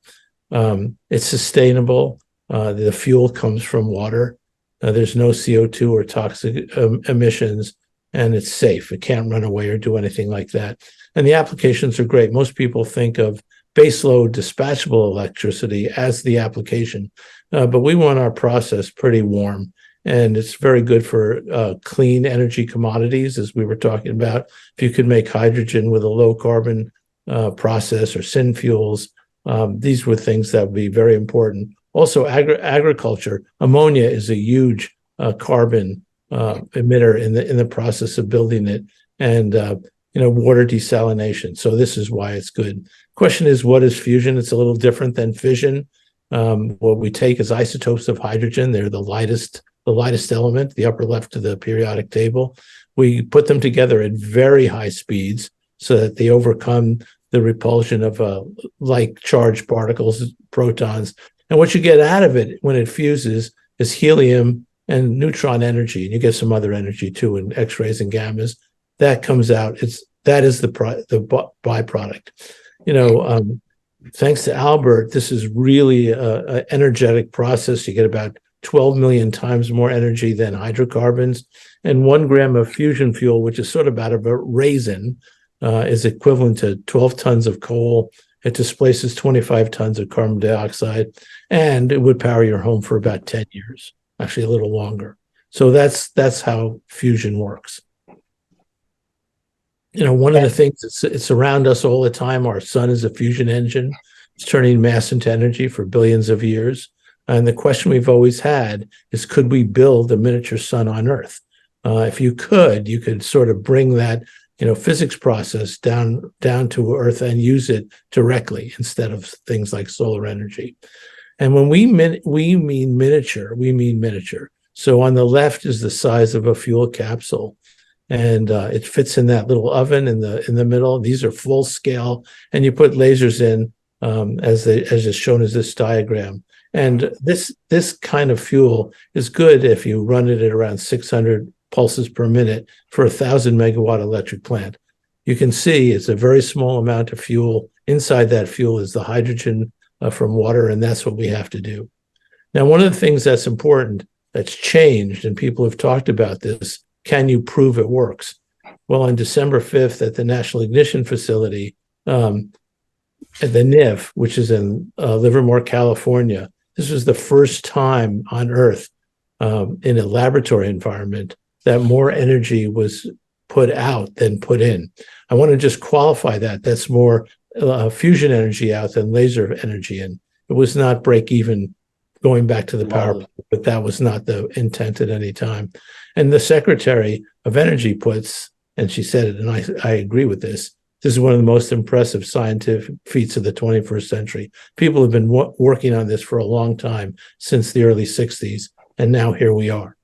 It's sustainable. The fuel comes from water. There's no CO2 or toxic emissions, and it's safe. It can't run away or do anything like that. And the applications are great. Most people think of baseload dispatchable electricity as the application, but we want our process pretty warm. And it's very good for clean energy commodities, as we were talking about. If you could make hydrogen with a low carbon process or syn fuels, these were things that would be very important. Also, agriculture. Ammonia is a huge carbon emitter in the process of building it, and water desalination. So this is why it's good. Question is, what is fusion? It's a little different than fission. What we take is isotopes of hydrogen. They're the lightest element, the upper left of the periodic table. We put them together at very high speeds so that they overcome the repulsion of like charged particles, protons. And what you get out of it when it fuses is helium and neutron energy, and you get some other energy too in X-rays and gammas. That comes out. That is the byproduct. Thanks to Albert, this is really an energetic process. You get about 12 million times more energy than hydrocarbons. And 1 gram of fusion fuel, which is sort of about a raisin, is equivalent to 12 tons of coal. It displaces 25 tons of carbon dioxide, and it would power your home for about 10 years, actually a little longer. So that's how fusion works. One of the things it's around us all the time. Our sun is a fusion engine. It's turning mass into energy for billions of years. And the question we've always had is, could we build a miniature sun on Earth? If you could sort of bring that physics process down to Earth and use it directly instead of things like solar energy. And when we mean miniature, we mean miniature. So on the left is the size of a fuel capsule, and it fits in that little oven in the middle. These are full scale, and you put lasers in as is shown as this diagram. And this kind of fuel is good if you run it at around 600 pulses per minute for 1,000 megawatt electric plant. You can see it's a very small amount of fuel. Inside that fuel is the hydrogen from water, and that's what we have to do. Now, one of the things that's important that's changed, and people have talked about this, can you prove it works? Well, on December 5th at the National Ignition Facility, at the NIF, which is in Livermore, California, this was the first time on Earth in a laboratory environment that more energy was put out than put in. I want to just qualify that. That's more fusion energy out than laser energy in. It was not break even going back to the power plant, but that was not the intent at any time. And the Secretary of Energy puts, and she said it, and I agree with this, this is one of the most impressive scientific feats of the 21st century. People have been working on this for a long time, since the early 60s, and now here we are.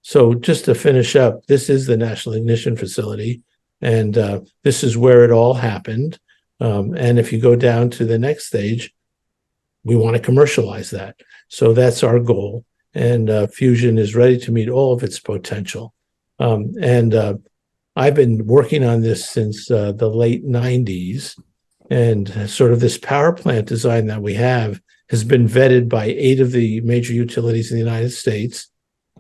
So just to finish up, this is the National Ignition Facility, and this is where it all happened. And if you go down to the next stage, we want to commercialize that. So that's our goal. And fusion is ready to meet all of its potential. I've been working on this since the late 90s. And sort of this power plant design that we have has been vetted by 8 of the major utilities in the United States.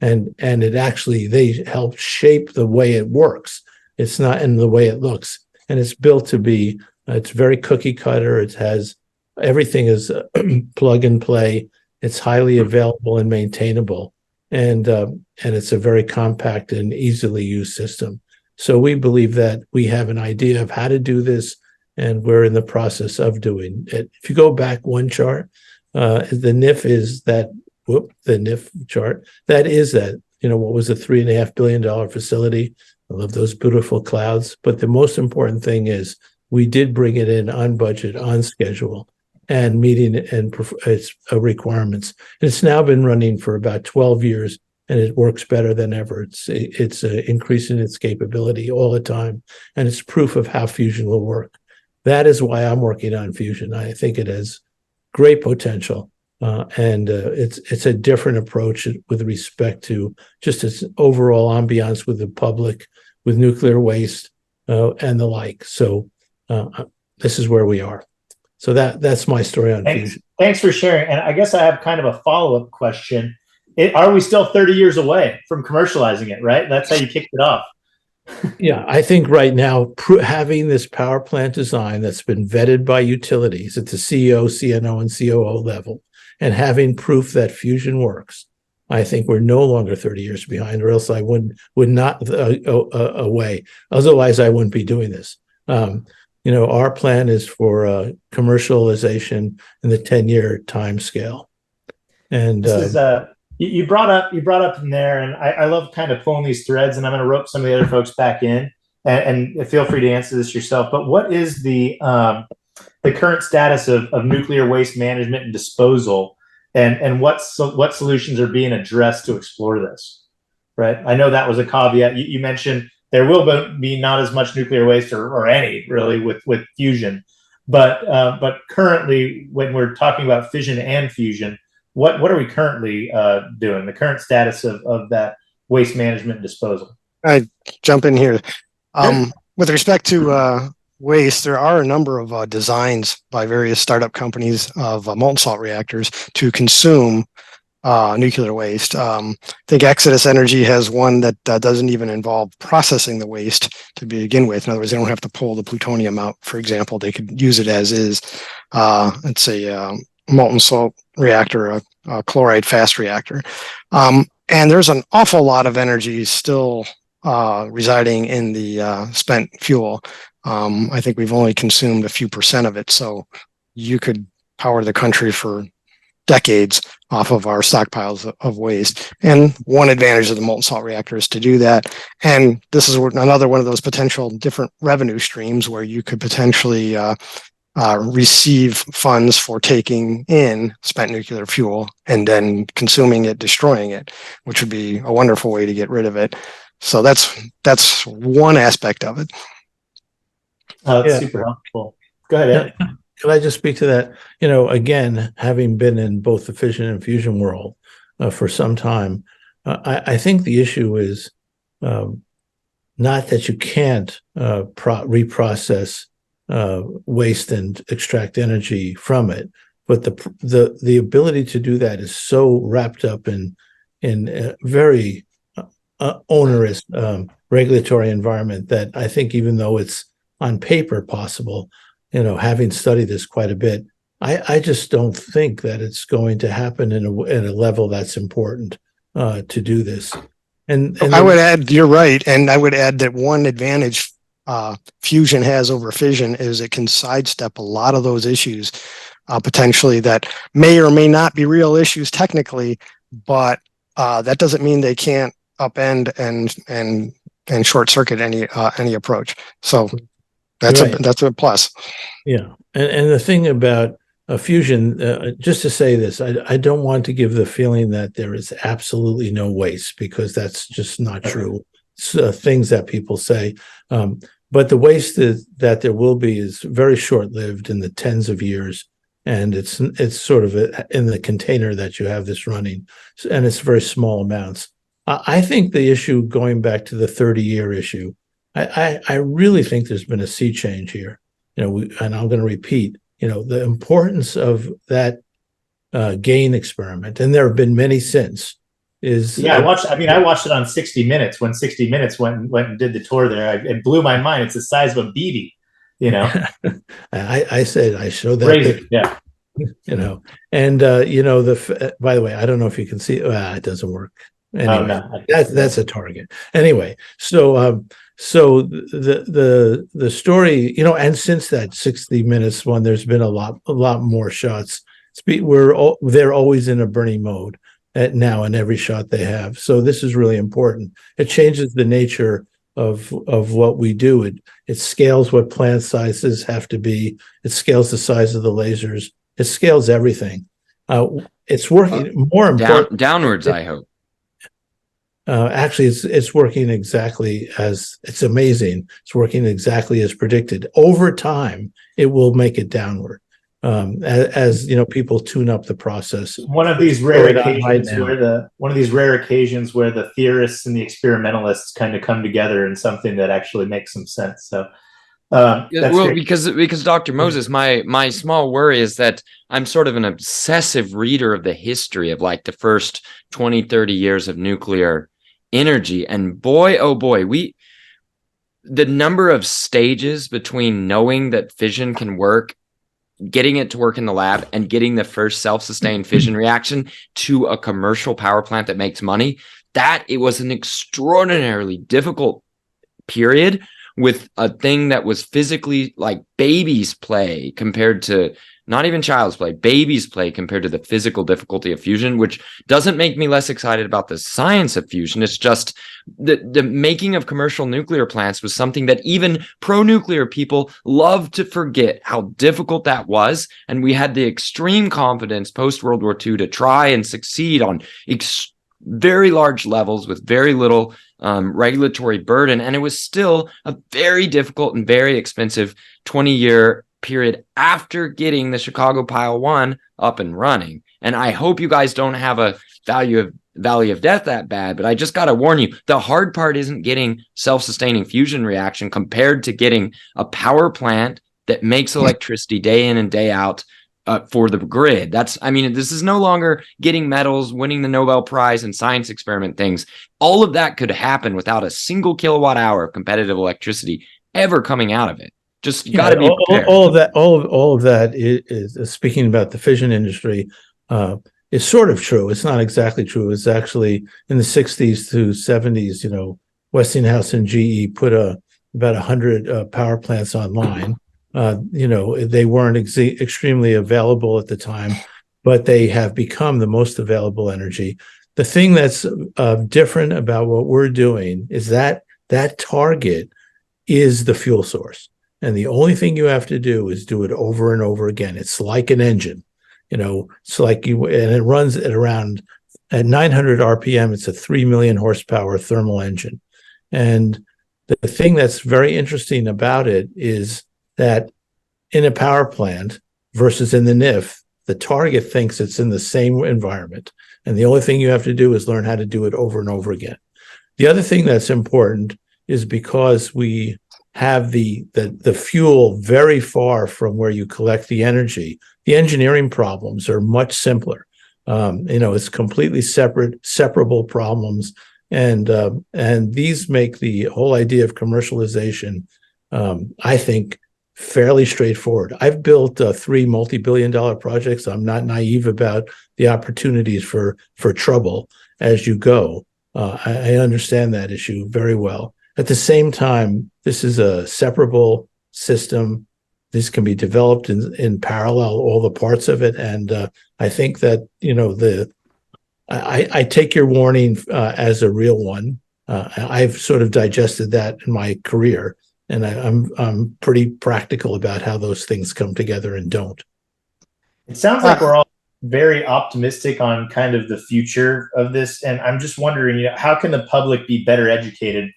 And it actually, they help shape the way it works. It's not in the way it looks. And it's built to be, it's very cookie cutter. It has, everything is plug and play. It's highly available and maintainable. And it's a very compact and easily used system. So we believe that we have an idea of how to do this, and we're in the process of doing it. If you go back one chart, the NIF is that, the NIF chart, that is that, what was a $3.5 billion facility. I love those beautiful clouds. But the most important thing is we did bring it in on budget, on schedule, and meeting its requirements. And it's now been running for about 12 years, and it works better than ever. It's increasing its capability all the time, and it's proof of how fusion will work. That is why I'm working on fusion. I think it has great potential. And it's a different approach with respect to just its overall ambiance with the public, with nuclear waste and the like. So this is where we are. So that's my story on fusion. Thanks for sharing. And I guess I have kind of a follow-up question. Are we still 30 years away from commercializing it, right? That's how you kicked it off. Yeah, I think right now, having this power plant design that's been vetted by utilities at the CEO, CNO, and COO level, and having proof that fusion works, I think we're no longer 30 years behind, or else I would not away. Otherwise, I wouldn't be doing this. Our plan is for commercialization in the 10-year time scale. And this is you brought up in there, and I love kind of pulling these threads, and I'm going to rope some of the other folks back in, and feel free to answer this yourself. But what is the current status of nuclear waste management and disposal, and what solutions are being addressed to explore this? Right, I know that was a caveat. You mentioned there will be not as much nuclear waste or any really with fusion, but currently, when we're talking about fission and fusion, what are we currently doing? The current status of that waste management and disposal. I jump in here. With respect to waste, there are a number of designs by various startup companies of molten salt reactors to consume nuclear waste. I think Exodus Energy has one that doesn't even involve processing the waste to begin with. In other words, they don't have to pull the plutonium out, for example. They could use it as is. It's a molten salt reactor, a chloride fast reactor. And there's an awful lot of energy still residing in the spent fuel. I think we've only consumed a few % of it. So you could power the country for decades off of our stockpiles of waste. And one advantage of the molten salt reactor is to do that. And this is another one of those potential different revenue streams where you could potentially receive funds for taking in spent nuclear fuel and then consuming it, destroying it, which would be a wonderful way to get rid of it. So that's one aspect of it. That's super helpful. Go ahead, Ed. Can I just speak to that? Again, having been in both the fission and fusion world for some time, I think the issue is not that you can't reprocess waste and extract energy from it, but the ability to do that is so wrapped up in a very onerous regulatory environment that I think even though it's on paper possible, having studied this quite a bit, I just don't think that it's going to happen in a level that's important to do this. And I would add, you're right, and I would add that one advantage fusion has over fission is it can sidestep a lot of those issues potentially that may or may not be real issues technically, but that doesn't mean they can't upend and short circuit any approach. So that's right. That's a plus. Yeah, and the thing about fusion, just to say this, I don't want to give the feeling that there is absolutely no waste, because that's just not true. It's, things that people say, but the waste that there will be is very short-lived, in the tens of years, and it's sort of in the container that you have this running, and it's very small amounts. I think the issue, going back to the 30-year issue, I really think there's been a sea change here. And I'm going to repeat, the importance of that gain experiment, and there have been many since. I watched it on 60 Minutes when 60 Minutes went and did the tour there. It blew my mind. It's the size of a BB. I showed that. Crazy, yeah. And by the way, I don't know if you can see. It doesn't work. Anyway, no. That's a target. Anyway, so the story, and since that 60 Minutes one, there's been a lot more shots. They're always in a burning mode now in every shot they have. So this is really important. It changes the nature of what we do. It scales what plant sizes have to be. It scales the size of the lasers. It scales everything. It's working more important downwards, I hope. Actually, it's working exactly as it's amazing. It's working exactly as predicted. Over time, it will make it downward as people tune up the process. One of these rare occasions where the theorists and the experimentalists kind of come together in something that actually makes some sense. So, because Dr. Moses, my small worry is that I'm sort of an obsessive reader of the history of like the first 20, 30 years of nuclear energy, and boy, oh boy, the number of stages between knowing that fission can work, getting it to work in the lab, and getting the first self-sustained fission reaction to a commercial power plant that makes money, that it was an extraordinarily difficult period with a thing that was physically like baby's play compared to not even child's play, baby's play compared to the physical difficulty of fusion, which doesn't make me less excited about the science of fusion. It's just the making of commercial nuclear plants was something that even pro-nuclear people love to forget how difficult that was. And we had the extreme confidence post-World War II to try and succeed on very large levels with very little regulatory burden. And it was still a very difficult and very expensive 20-year period after getting the Chicago Pile 1 up and running. And I hope you guys don't have a valley of death that bad, but I just got to warn you, the hard part isn't getting self-sustaining fusion reaction compared to getting a power plant that makes electricity day in and day out for the grid. This is no longer getting medals, winning the Nobel Prize and science experiment things. All of that could happen without a single kilowatt hour of competitive electricity ever coming out of it. Just got to be prepared. All of that is speaking about the fission industry. Is sort of true. It's not exactly true. It's actually in the 60s to 70s. Westinghouse and GE put about 100 power plants online. They weren't extremely available at the time, but they have become the most available energy. The thing that's different about what we're doing is that target is the fuel source. And the only thing you have to do is do it over and over again. It's like an engine, it's like and it runs at 900 RPM. It's a 3 million horsepower thermal engine. And the thing that's very interesting about it is that in a power plant versus in the NIF, the target thinks it's in the same environment. And the only thing you have to do is learn how to do it over and over again. The other thing that's important is because we have the fuel very far from where you collect the energy, the engineering problems are much simpler. It's completely separable problems. And these make the whole idea of commercialization, I think, fairly straightforward. I've built 3 multi-billion-dollar projects. I'm not naive about the opportunities for trouble as you go. I understand that issue very well. At the same time, this is a separable system. This can be developed in parallel, all the parts of it. And I think that, I take your warning as a real one. I've sort of digested that in my career, and I'm pretty practical about how those things come together and don't. It sounds like we're all very optimistic on kind of the future of this, and I'm just wondering, how can the public be better educated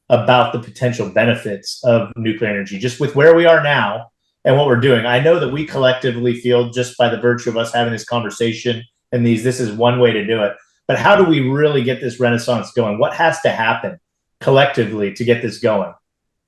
about the potential benefits of nuclear energy, just with where we are now and what we're doing? I know that we collectively feel, just by the virtue of us having this conversation and this is one way to do it. But how do we really get this renaissance going? What has to happen collectively to get this going?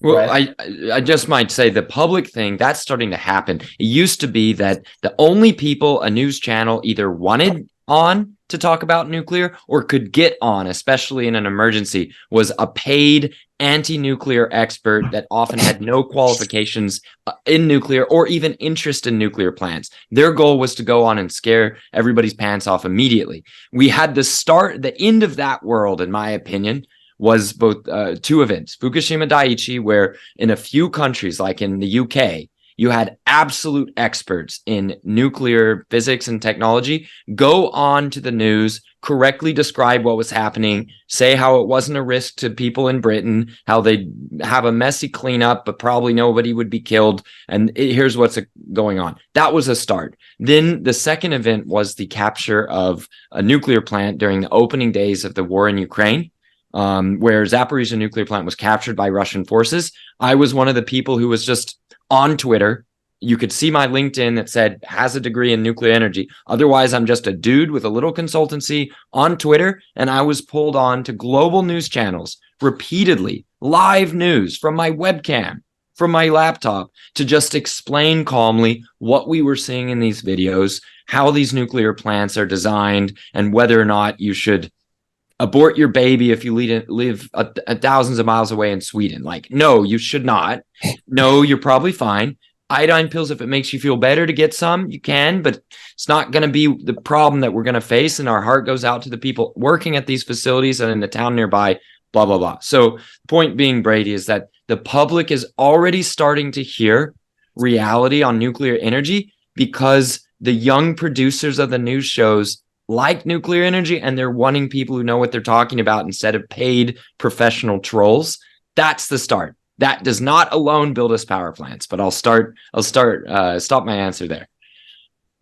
Well, right? I just might say the public thing, that's starting to happen. It used to be that the only people a news channel either wanted on to talk about nuclear or could get on, especially in an emergency, was a paid anti-nuclear expert that often had no qualifications in nuclear or even interest in nuclear plants. Their goal was to go on and scare everybody's pants off immediately. We had the end of that world, in my opinion, was both 2 events. Fukushima Daiichi, where in a few countries, like in the UK, you had absolute experts in nuclear physics and technology go on to the news, correctly describe what was happening, say how it wasn't a risk to people in Britain, how they'd have a messy cleanup, but probably nobody would be killed. And here's what's going on. That was a start. Then the second event was the capture of a nuclear plant during the opening days of the war in Ukraine. Where Zaporizhzhia nuclear plant was captured by Russian forces. I was one of the people who was just on Twitter. You could see my LinkedIn that said has a degree in nuclear energy. Otherwise, I'm just a dude with a little consultancy on Twitter. And I was pulled on to global news channels repeatedly, live news from my webcam, from my laptop, to just explain calmly what we were seeing in these videos, how these nuclear plants are designed, and whether or not you should abort your baby if you live thousands of miles away in Sweden. Like, no, you should not. No, you're probably fine. Iodine pills, if it makes you feel better to get some, you can, but it's not going to be the problem that we're going to face. And our heart goes out to the people working at these facilities and in the town nearby, blah, blah, blah. So point being, Brady, is that the public is already starting to hear reality on nuclear energy because the young producers of the news shows like nuclear energy, and they're wanting people who know what they're talking about instead of paid professional trolls. That's the start. That does not alone build us power plants, but I'll stop my answer there.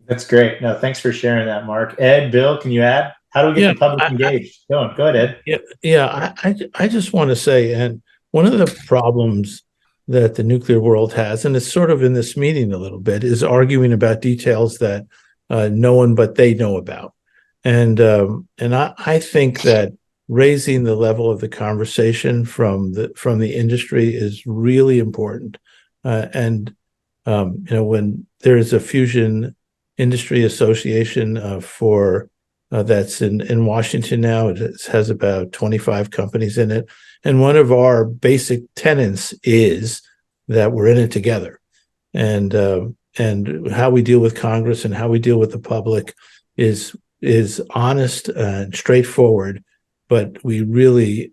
That's great. No, thanks for sharing that, Mark. Ed, Bill, can you add? How do we get the public engaged? Go ahead, Ed. I just want to say, and one of the problems that the nuclear world has, and it's sort of in this meeting a little bit, is arguing about details that no one but they know about. And I think that raising the level of the conversation from the industry is really important. When there is a fusion industry association for that's in Washington now. It has about 25 companies in it. And one of our basic tenets is that we're in it together. And how we deal with Congress and how we deal with the public is honest and straightforward. But we really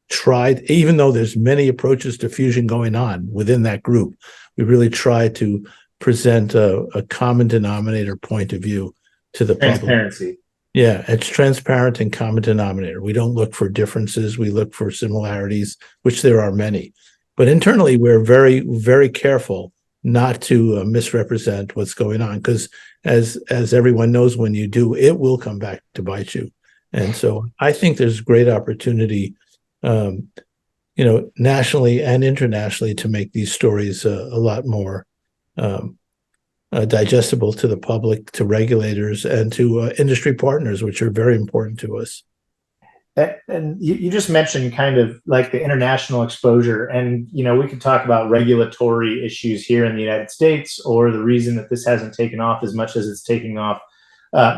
tried, even though there's many approaches to fusion going on within that group, we really try to present a common denominator point of view to the public. Transparency. Yeah, it's transparent and common denominator. We don't look for differences. We look for similarities, which there are many. But internally, we're very, very careful not to misrepresent what's going on, because as everyone knows, when you do, it will come back to bite you. And so I think there's great opportunity, nationally and internationally, to make these stories a lot more digestible to the public, to regulators, and to industry partners, which are very important to us. And you just mentioned kind of like the international exposure, and we could talk about regulatory issues here in the United States, or the reason that this hasn't taken off as much as it's taking off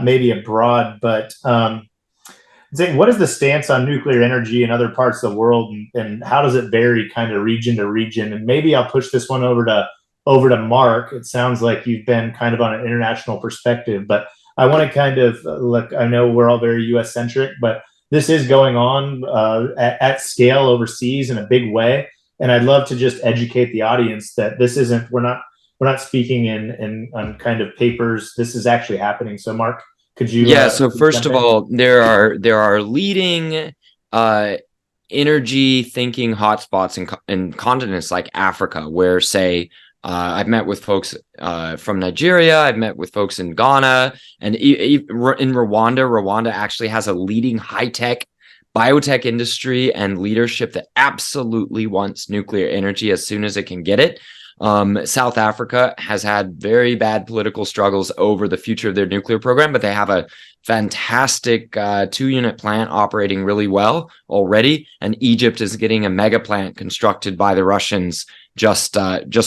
maybe abroad. But what is the stance on nuclear energy in other parts of the world, and how does it vary kind of region to region? And maybe I'll push this one over to Mark. It sounds like you've been kind of on an international perspective, but I want to kind of look, I know we're all very US centric, but this is going on at scale overseas in a big way. And I'd love to just educate the audience that this isn't, we're not speaking on kind of papers. This is actually happening. So Mark, could you? Yeah. So first of all, there are leading energy thinking hotspots in continents like Africa, where, say, I've met with folks from Nigeria. I've met with folks in Ghana, and in Rwanda. Rwanda actually has a leading high-tech biotech industry and leadership that absolutely wants nuclear energy as soon as it can get it. South Africa has had very bad political struggles over the future of their nuclear program, but they have a fantastic 2-unit plant operating really well already. And Egypt is getting a mega plant constructed by the Russians just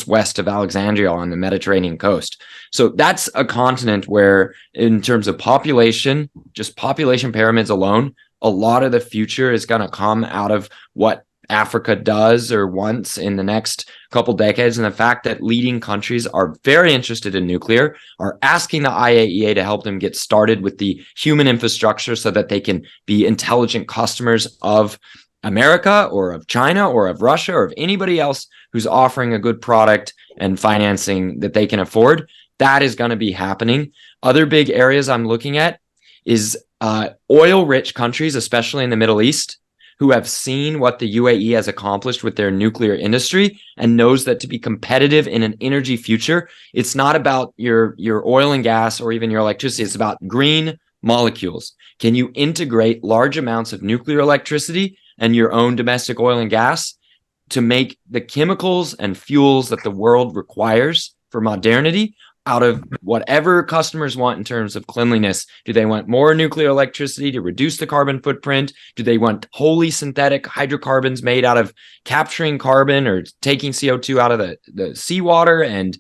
west of Alexandria on the Mediterranean coast. So that's a continent where, in terms of population, just population pyramids alone, a lot of the future is going to come out of what Africa does or wants in the next couple decades. And the fact that leading countries are very interested in nuclear, are asking the IAEA to help them get started with the human infrastructure so that they can be intelligent customers of America or of China or of Russia or of anybody else who's offering a good product and financing that they can afford. That is going to be happening. Other big areas I'm looking at is oil-rich countries, especially in the Middle East, who have seen what the UAE has accomplished with their nuclear industry and knows that to be competitive in an energy future, it's not about your oil and gas or even your electricity. It's about green molecules. Can you integrate large amounts of nuclear electricity and your own domestic oil and gas to make the chemicals and fuels that the world requires for modernity out of whatever customers want in terms of cleanliness? Do they want more nuclear electricity to reduce the carbon footprint? Do they want wholly synthetic hydrocarbons made out of capturing carbon or taking CO2 out of the seawater and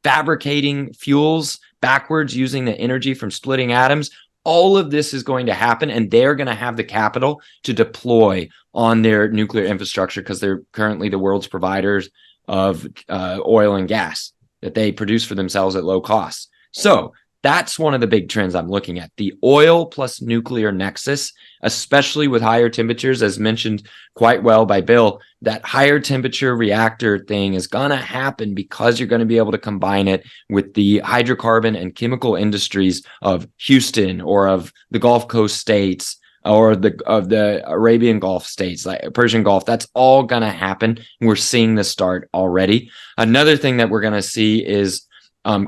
fabricating fuels backwards using the energy from splitting atoms? All of this is going to happen, and they're going to have the capital to deploy on their nuclear infrastructure because they're currently the world's providers of oil and gas that they produce for themselves at low cost. So that's one of the big trends I'm looking at, the oil plus nuclear nexus, especially with higher temperatures, as mentioned quite well by Bill. That higher temperature reactor thing is going to happen because you're going to be able to combine it with the hydrocarbon and chemical industries of Houston or of the Gulf Coast states or of the Arabian Gulf states, like Persian Gulf. That's all going to happen. We're seeing this start already. Another thing that we're going to see is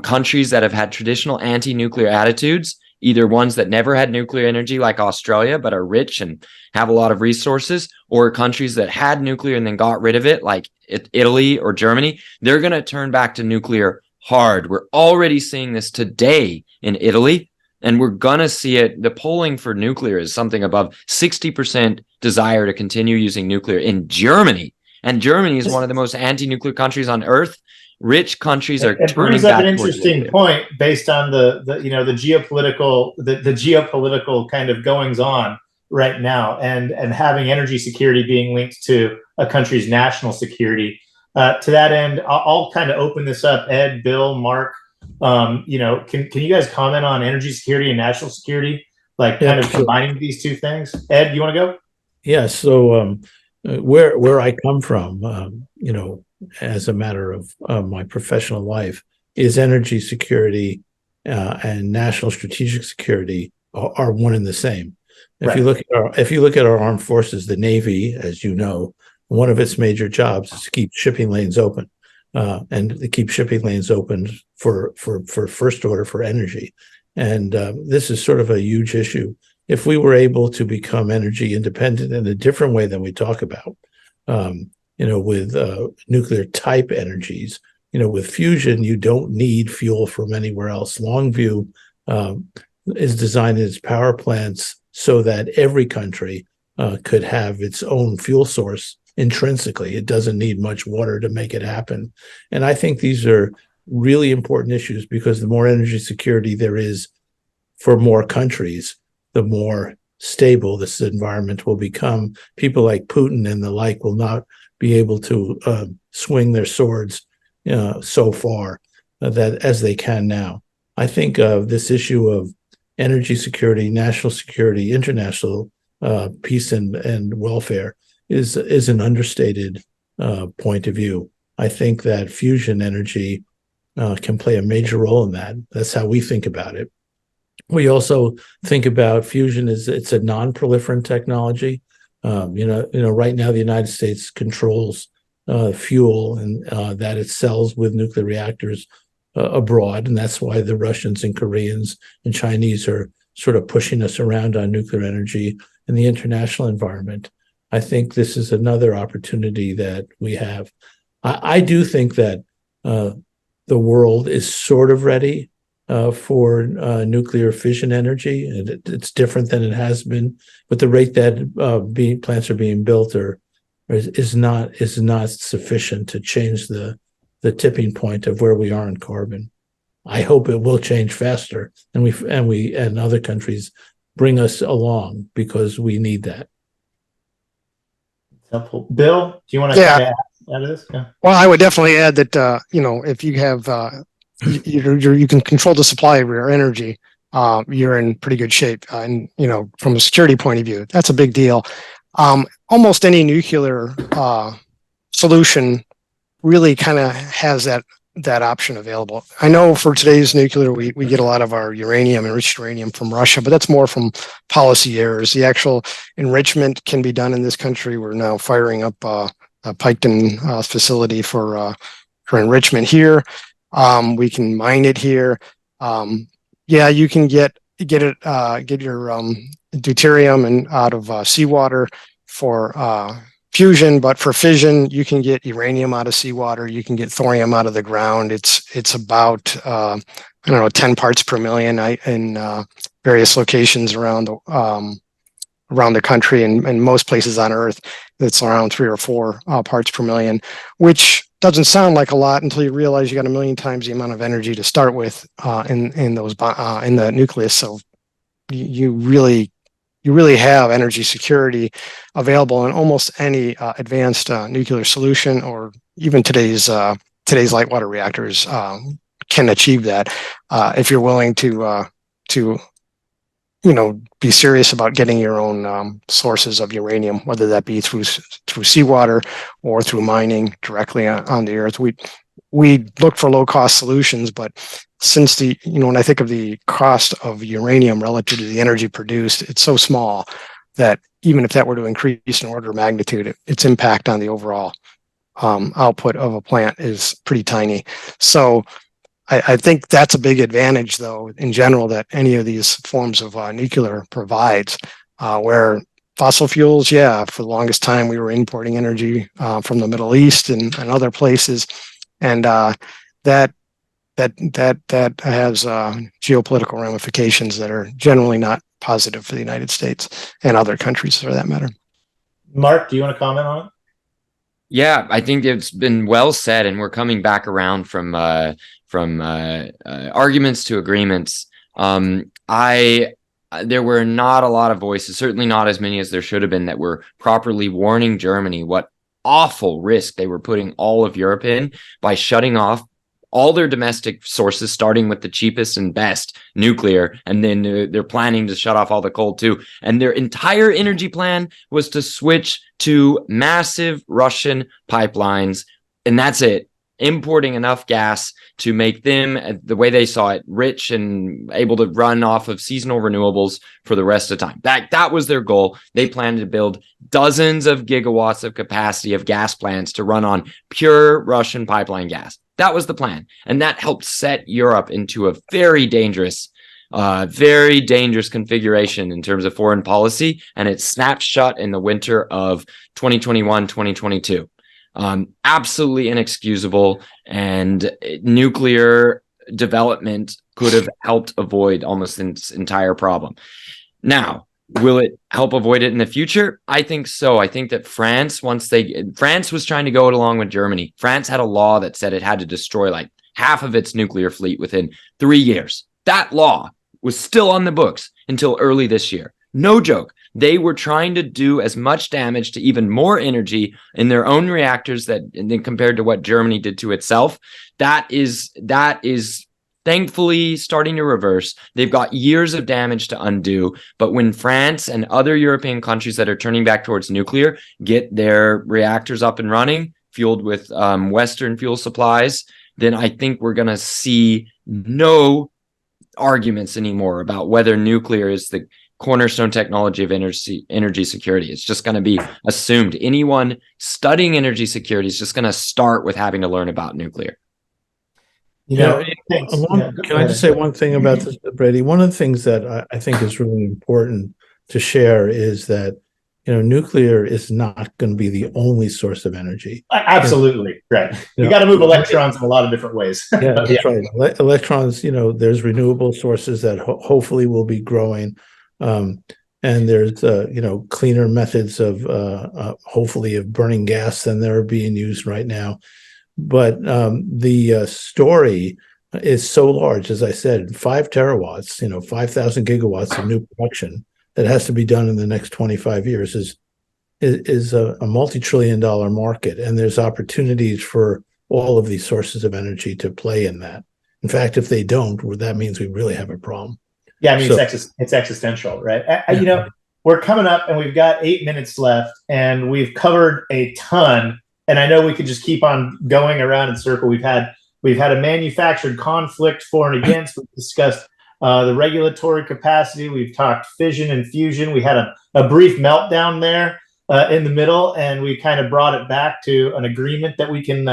countries that have had traditional anti-nuclear attitudes, either ones that never had nuclear energy like Australia, but are rich and have a lot of resources, or countries that had nuclear and then got rid of it, like Italy or Germany. They're going to turn back to nuclear hard. We're already seeing this today in Italy, and we're going to see it. The polling for nuclear is something above 60% desire to continue using nuclear in Germany. And Germany is one of the most anti-nuclear countries on earth. Rich countries are It turning brings up back an towards interesting nuclear. point based on the geopolitical kind of goings on right now, and having energy security being linked to a country's national security. To that end, I'll kind of open this up. Ed, Bill, Mark, can you guys comment on energy security and national security, like kind of combining these two things? Ed, you want to go? Yeah. So where I come from, as a matter of my professional life, is energy security and national strategic security are one and the same. If you look at our armed forces, the Navy, as you know, one of its major jobs is to keep shipping lanes open, and to keep shipping lanes open for first order for energy. And this is sort of a huge issue. If we were able to become energy independent in a different way than we talk about, with nuclear type energies, with fusion, you don't need fuel from anywhere else. Longview is designed its power plants so that every country could have its own fuel source intrinsically. It doesn't need much water to make it happen. And I think these are really important issues, because the more energy security there is for more countries, the more stable this environment will become. People like Putin and the like will not be able to swing their swords so far that as they can now. I think this issue of energy security, national security, international peace and welfare is an understated point of view. I think that fusion energy can play a major role in that. That's how we think about it. We also think about fusion as it's a non-proliferant technology. Right now the United States controls fuel and that it sells with nuclear reactors abroad, and that's why the Russians and Koreans and Chinese are sort of pushing us around on nuclear energy in the international environment. I think this is another opportunity that we have. I do think that the world is sort of ready for nuclear fission energy, and it's different than it has been. But the rate that plants are being built is not sufficient to change the tipping point of where we are in carbon. I hope it will change faster, and other countries bring us along, because we need that. Helpful. Bill, do you want to kind of add to this? Yeah. Well, I would definitely add that if you have you can control the supply of your energy, you're in pretty good shape. And from a security point of view, that's a big deal. Almost any nuclear solution really kind of has that option available. I know for today's nuclear, we get a lot of our enriched uranium from Russia, but that's more from policy errors. The actual enrichment can be done in this country. We're now firing up a Piketon facility for enrichment here. We can mine it here. You can get your deuterium and out of seawater for fusion, but for fission, you can get uranium out of seawater. You can get thorium out of the ground. It's about 10 parts per million in various locations around the country, and most places on Earth, it's around 3 or 4 parts per million, which doesn't sound like a lot until you realize you got a million times the amount of energy to start with in the nucleus. So you really have energy security available in almost any advanced nuclear solution, or even today's light water reactors can achieve that if you're willing to be serious about getting your own sources of uranium, whether that be through seawater or through mining directly on the Earth. We look for low cost solutions, but since when I think of the cost of uranium relative to the energy produced, it's so small that even if that were to increase in order of magnitude, its impact on the overall output of a plant is pretty tiny. So I think that's a big advantage, though, in general, that any of these forms of nuclear provides, where fossil fuels, for the longest time, we were importing energy from the Middle East and other places. And that has geopolitical ramifications that are generally not positive for the United States and other countries, for that matter. Mark, do you want to comment on it? Yeah, I think it's been well said, and we're coming back around from arguments to agreements. I There were not a lot of voices, certainly not as many as there should have been, that were properly warning Germany what awful risk they were putting all of Europe in by shutting off all their domestic sources, starting with the cheapest and best, nuclear, and then they're planning to shut off all the coal too. And their entire energy plan was to switch to massive Russian pipelines, and that's it. Importing enough gas to make them, the way they saw it, rich and able to run off of seasonal renewables for the rest of the time. That was their goal. They planned to build dozens of gigawatts of capacity of gas plants to run on pure Russian pipeline gas. That was the plan. And that helped set Europe into a very dangerous configuration in terms of foreign policy. And it snapped shut in the winter of 2021, 2022. Absolutely inexcusable. And nuclear development could have helped avoid almost this entire problem. Now, will it help avoid it in the future? I think so. I think that France was trying to go it along with Germany. France had a law that said it had to destroy like half of its nuclear fleet within 3 years. That law was still on the books until early this year. No joke. They were trying to do as much damage to even more energy in their own reactors than compared to what Germany did to itself. That is thankfully starting to reverse. They've got years of damage to undo. But when France and other European countries that are turning back towards nuclear get their reactors up and running, fueled with Western fuel supplies, then I think we're going to see no arguments anymore about whether nuclear is the cornerstone technology of energy security. It's just going to be assumed. Anyone studying energy security is just going to start with having to learn about nuclear. Can I just say one thing about this, Brady? One of the things that I think is really important to share is that, nuclear is not going to be the only source of energy. Absolutely. Right. You got to move electrons in a lot of different ways. Yeah, that's right. Electrons, there's renewable sources that hopefully will be growing. And there's, cleaner methods of hopefully of burning gas than they're being used right now. But the story is so large, as I said, 5 terawatts, 5,000 gigawatts of new production that has to be done in the next 25 years is a multi-trillion-dollar market. And there's opportunities for all of these sources of energy to play in that. In fact, if they don't, that means we really have a problem. Yeah, I mean, it's existential, right? We're coming up and we've got 8 minutes left and we've covered a ton. And I know we could just keep on going around in circle. We've had a manufactured conflict for and against. We've discussed the regulatory capacity. We've talked fission and fusion. We had a brief meltdown there in the middle, and we kind of brought it back to an agreement that we can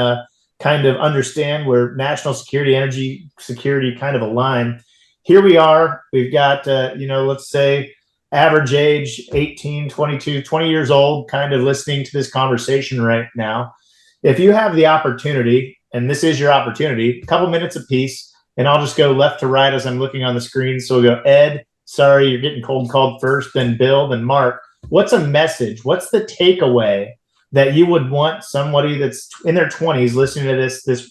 kind of understand where national security, energy security kind of align. Here we are. We've got, let's say average age 18, 22, 20 years old, kind of listening to this conversation right now. If you have the opportunity, and this is your opportunity, a couple minutes apiece, and I'll just go left to right as I'm looking on the screen. So we'll go Ed, sorry, you're getting cold called first, then Bill, then Mark. What's a message? What's the takeaway that you would want somebody that's in their 20s listening to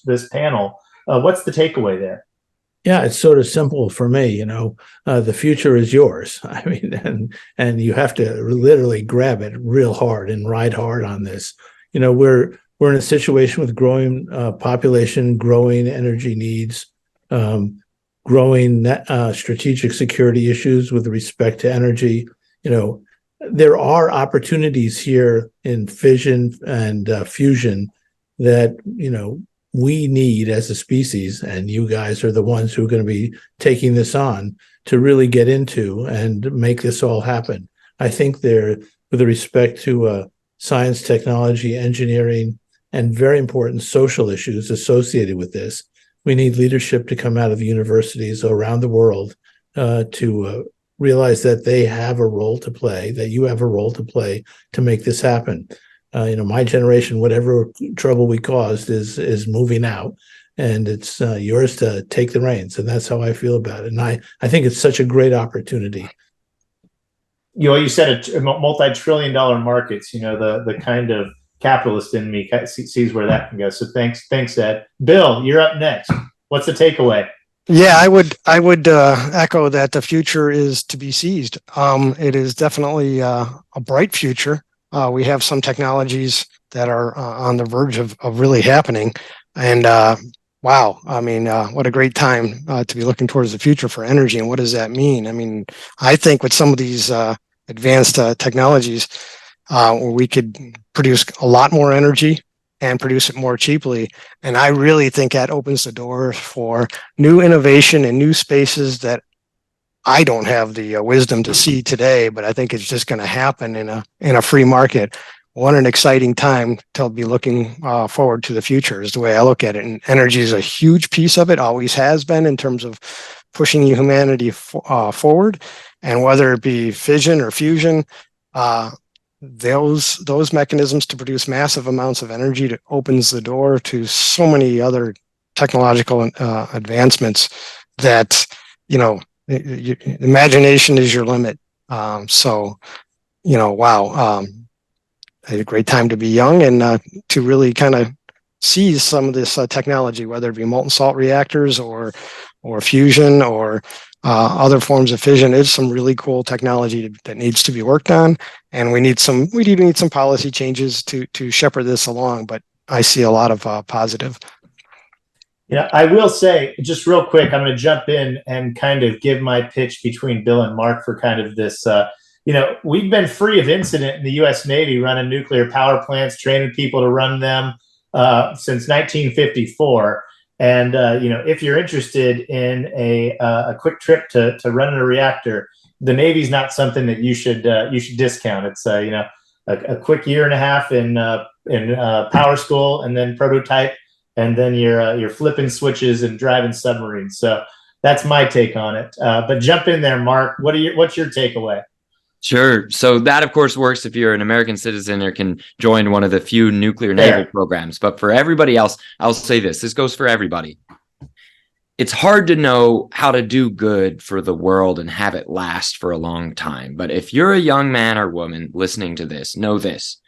this panel? What's the takeaway there? Yeah, it's sort of simple for me. The future is yours. I mean, and you have to literally grab it real hard and ride hard on this. We're in a situation with growing population, growing energy needs, growing strategic security issues with respect to energy. There are opportunities here in fission and fusion that we need as a species, and you guys are the ones who are going to be taking this on to really get into and make this all happen. I think there, with respect to science, technology, engineering, and very important social issues associated with this, we need leadership to come out of the universities around the world to realize that they have a role to play, that you have a role to play to make this happen. My generation, whatever trouble we caused is moving out, and it's yours to take the reins. And that's how I feel about it. And I think it's such a great opportunity. You said a multi-trillion-dollar markets, the kind of capitalist in me sees where that can go. So thanks, Ed. Bill, you're up next. What's the takeaway? Yeah, I would echo that the future is to be seized. It is definitely a bright future. We have some technologies that are on the verge of really happening, and wow, I mean, what a great time to be looking towards the future for energy. And what does that mean? I mean, I think with some of these advanced technologies, we could produce a lot more energy and produce it more cheaply. And I really think that opens the door for new innovation and new spaces that I don't have the wisdom to see today, but I think it's just going to happen in a free market. What an exciting time to be looking forward to the future is the way I look at it. And energy is a huge piece of it, always has been, in terms of pushing humanity forward. And whether it be fission or fusion, those mechanisms to produce massive amounts of energy opens the door to so many other technological advancements that, imagination is your limit. So, wow, a great time to be young and to really kind of seize some of this technology, whether it be molten salt reactors or fusion or other forms of fission. Is some really cool technology that needs to be worked on, and we need some policy changes to shepherd this along. But I see a lot of positive. I will say just real quick, I'm going to jump in and kind of give my pitch between Bill and Mark for kind of this. We've been free of incident in the U.S. Navy running nuclear power plants, training people to run them since 1954. And, if you're interested in a quick trip to run a reactor, the Navy's not something that you should discount. It's, a quick year and a half in power school, and then prototype, and then you're flipping switches and driving submarines. So that's my take on it. But jump in there, Mark. What's your takeaway? Sure. So that, of course, works if you're an American citizen or can join one of the few nuclear naval programs. But for everybody else, I'll say this goes for everybody. It's hard to know how to do good for the world and have it last for a long time. But if you're a young man or woman listening to this, know this: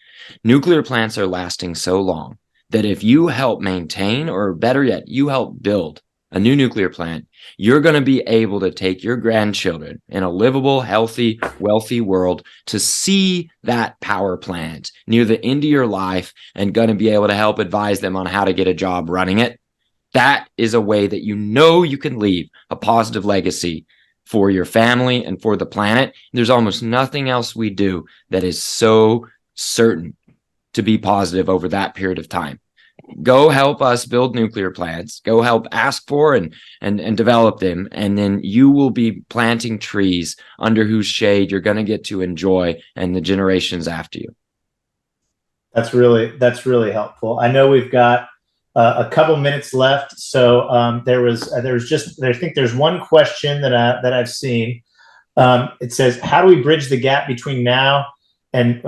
nuclear plants are lasting so long that if you help maintain, or better yet, you help build a new nuclear plant, you're going to be able to take your grandchildren in a livable, healthy, wealthy world to see that power plant near the end of your life, and going to be able to help advise them on how to get a job running it. That is a way that you can leave a positive legacy for your family and for the planet. There's almost nothing else we do that is so certain to be positive over that period of time. Go help us build nuclear plants. Go help ask for and develop them. And then you will be planting trees under whose shade you're going to get to enjoy, and the generations after you. That's really helpful. I know we've got a couple minutes left. So I think there's one question that I've seen. It says, how do we bridge the gap between now and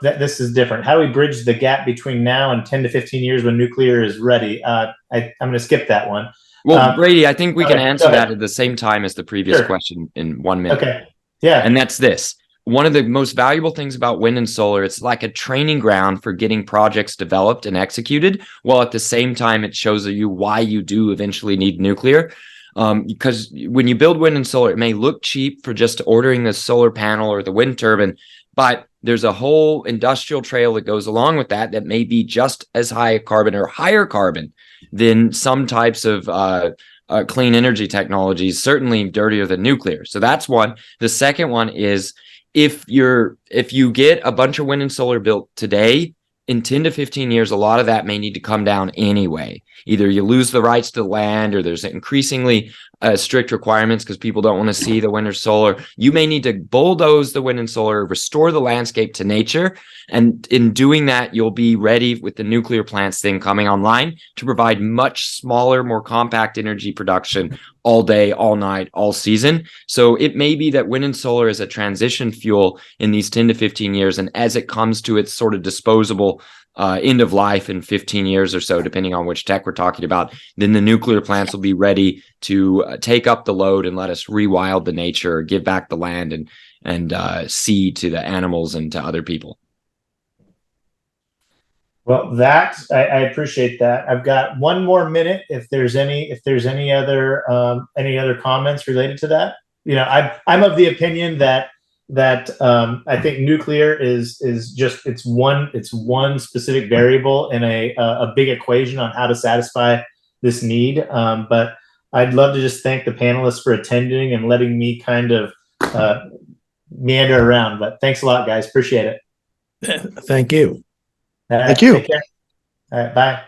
this is different. How do we bridge the gap between now and 10 to 15 years when nuclear is ready? I'm going to skip that one. Well, Brady, I think we can answer that at the same time as the previous question in 1 minute. Okay. Yeah. And that's this. One of the most valuable things about wind and solar, it's like a training ground for getting projects developed and executed, while at the same time it shows you why you do eventually need nuclear. Because when you build wind and solar, it may look cheap for just ordering the solar panel or the wind turbine, but there's a whole industrial trail that goes along with that may be just as high carbon or higher carbon than some types of clean energy technologies, certainly dirtier than nuclear. So that's one. The second one is, if you get a bunch of wind and solar built today, in 10 to 15 years, a lot of that may need to come down anyway. Either you lose the rights to the land, or there's increasingly strict requirements because people don't want to see the wind or solar. You may need to bulldoze the wind and solar, restore the landscape to nature. And in doing that, you'll be ready with the nuclear plants then coming online to provide much smaller, more compact energy production all day, all night, all season. So it may be that wind and solar is a transition fuel in these 10 to 15 years. And as it comes to its sort of disposable end of life in 15 years or so, depending on which tech we're talking about, then the nuclear plants will be ready to take up the load and let us rewild the nature, give back the land, and seed to the animals and to other people. Well, I appreciate that. I've got one more minute. If there's any other comments related to that, I'm of the opinion that I think nuclear is just it's one specific variable in a big equation on how to satisfy this need. But I'd love to just thank the panelists for attending and letting me kind of meander around. But thanks a lot, guys. Appreciate it. Thank you. Thank you. Take care. All right, bye.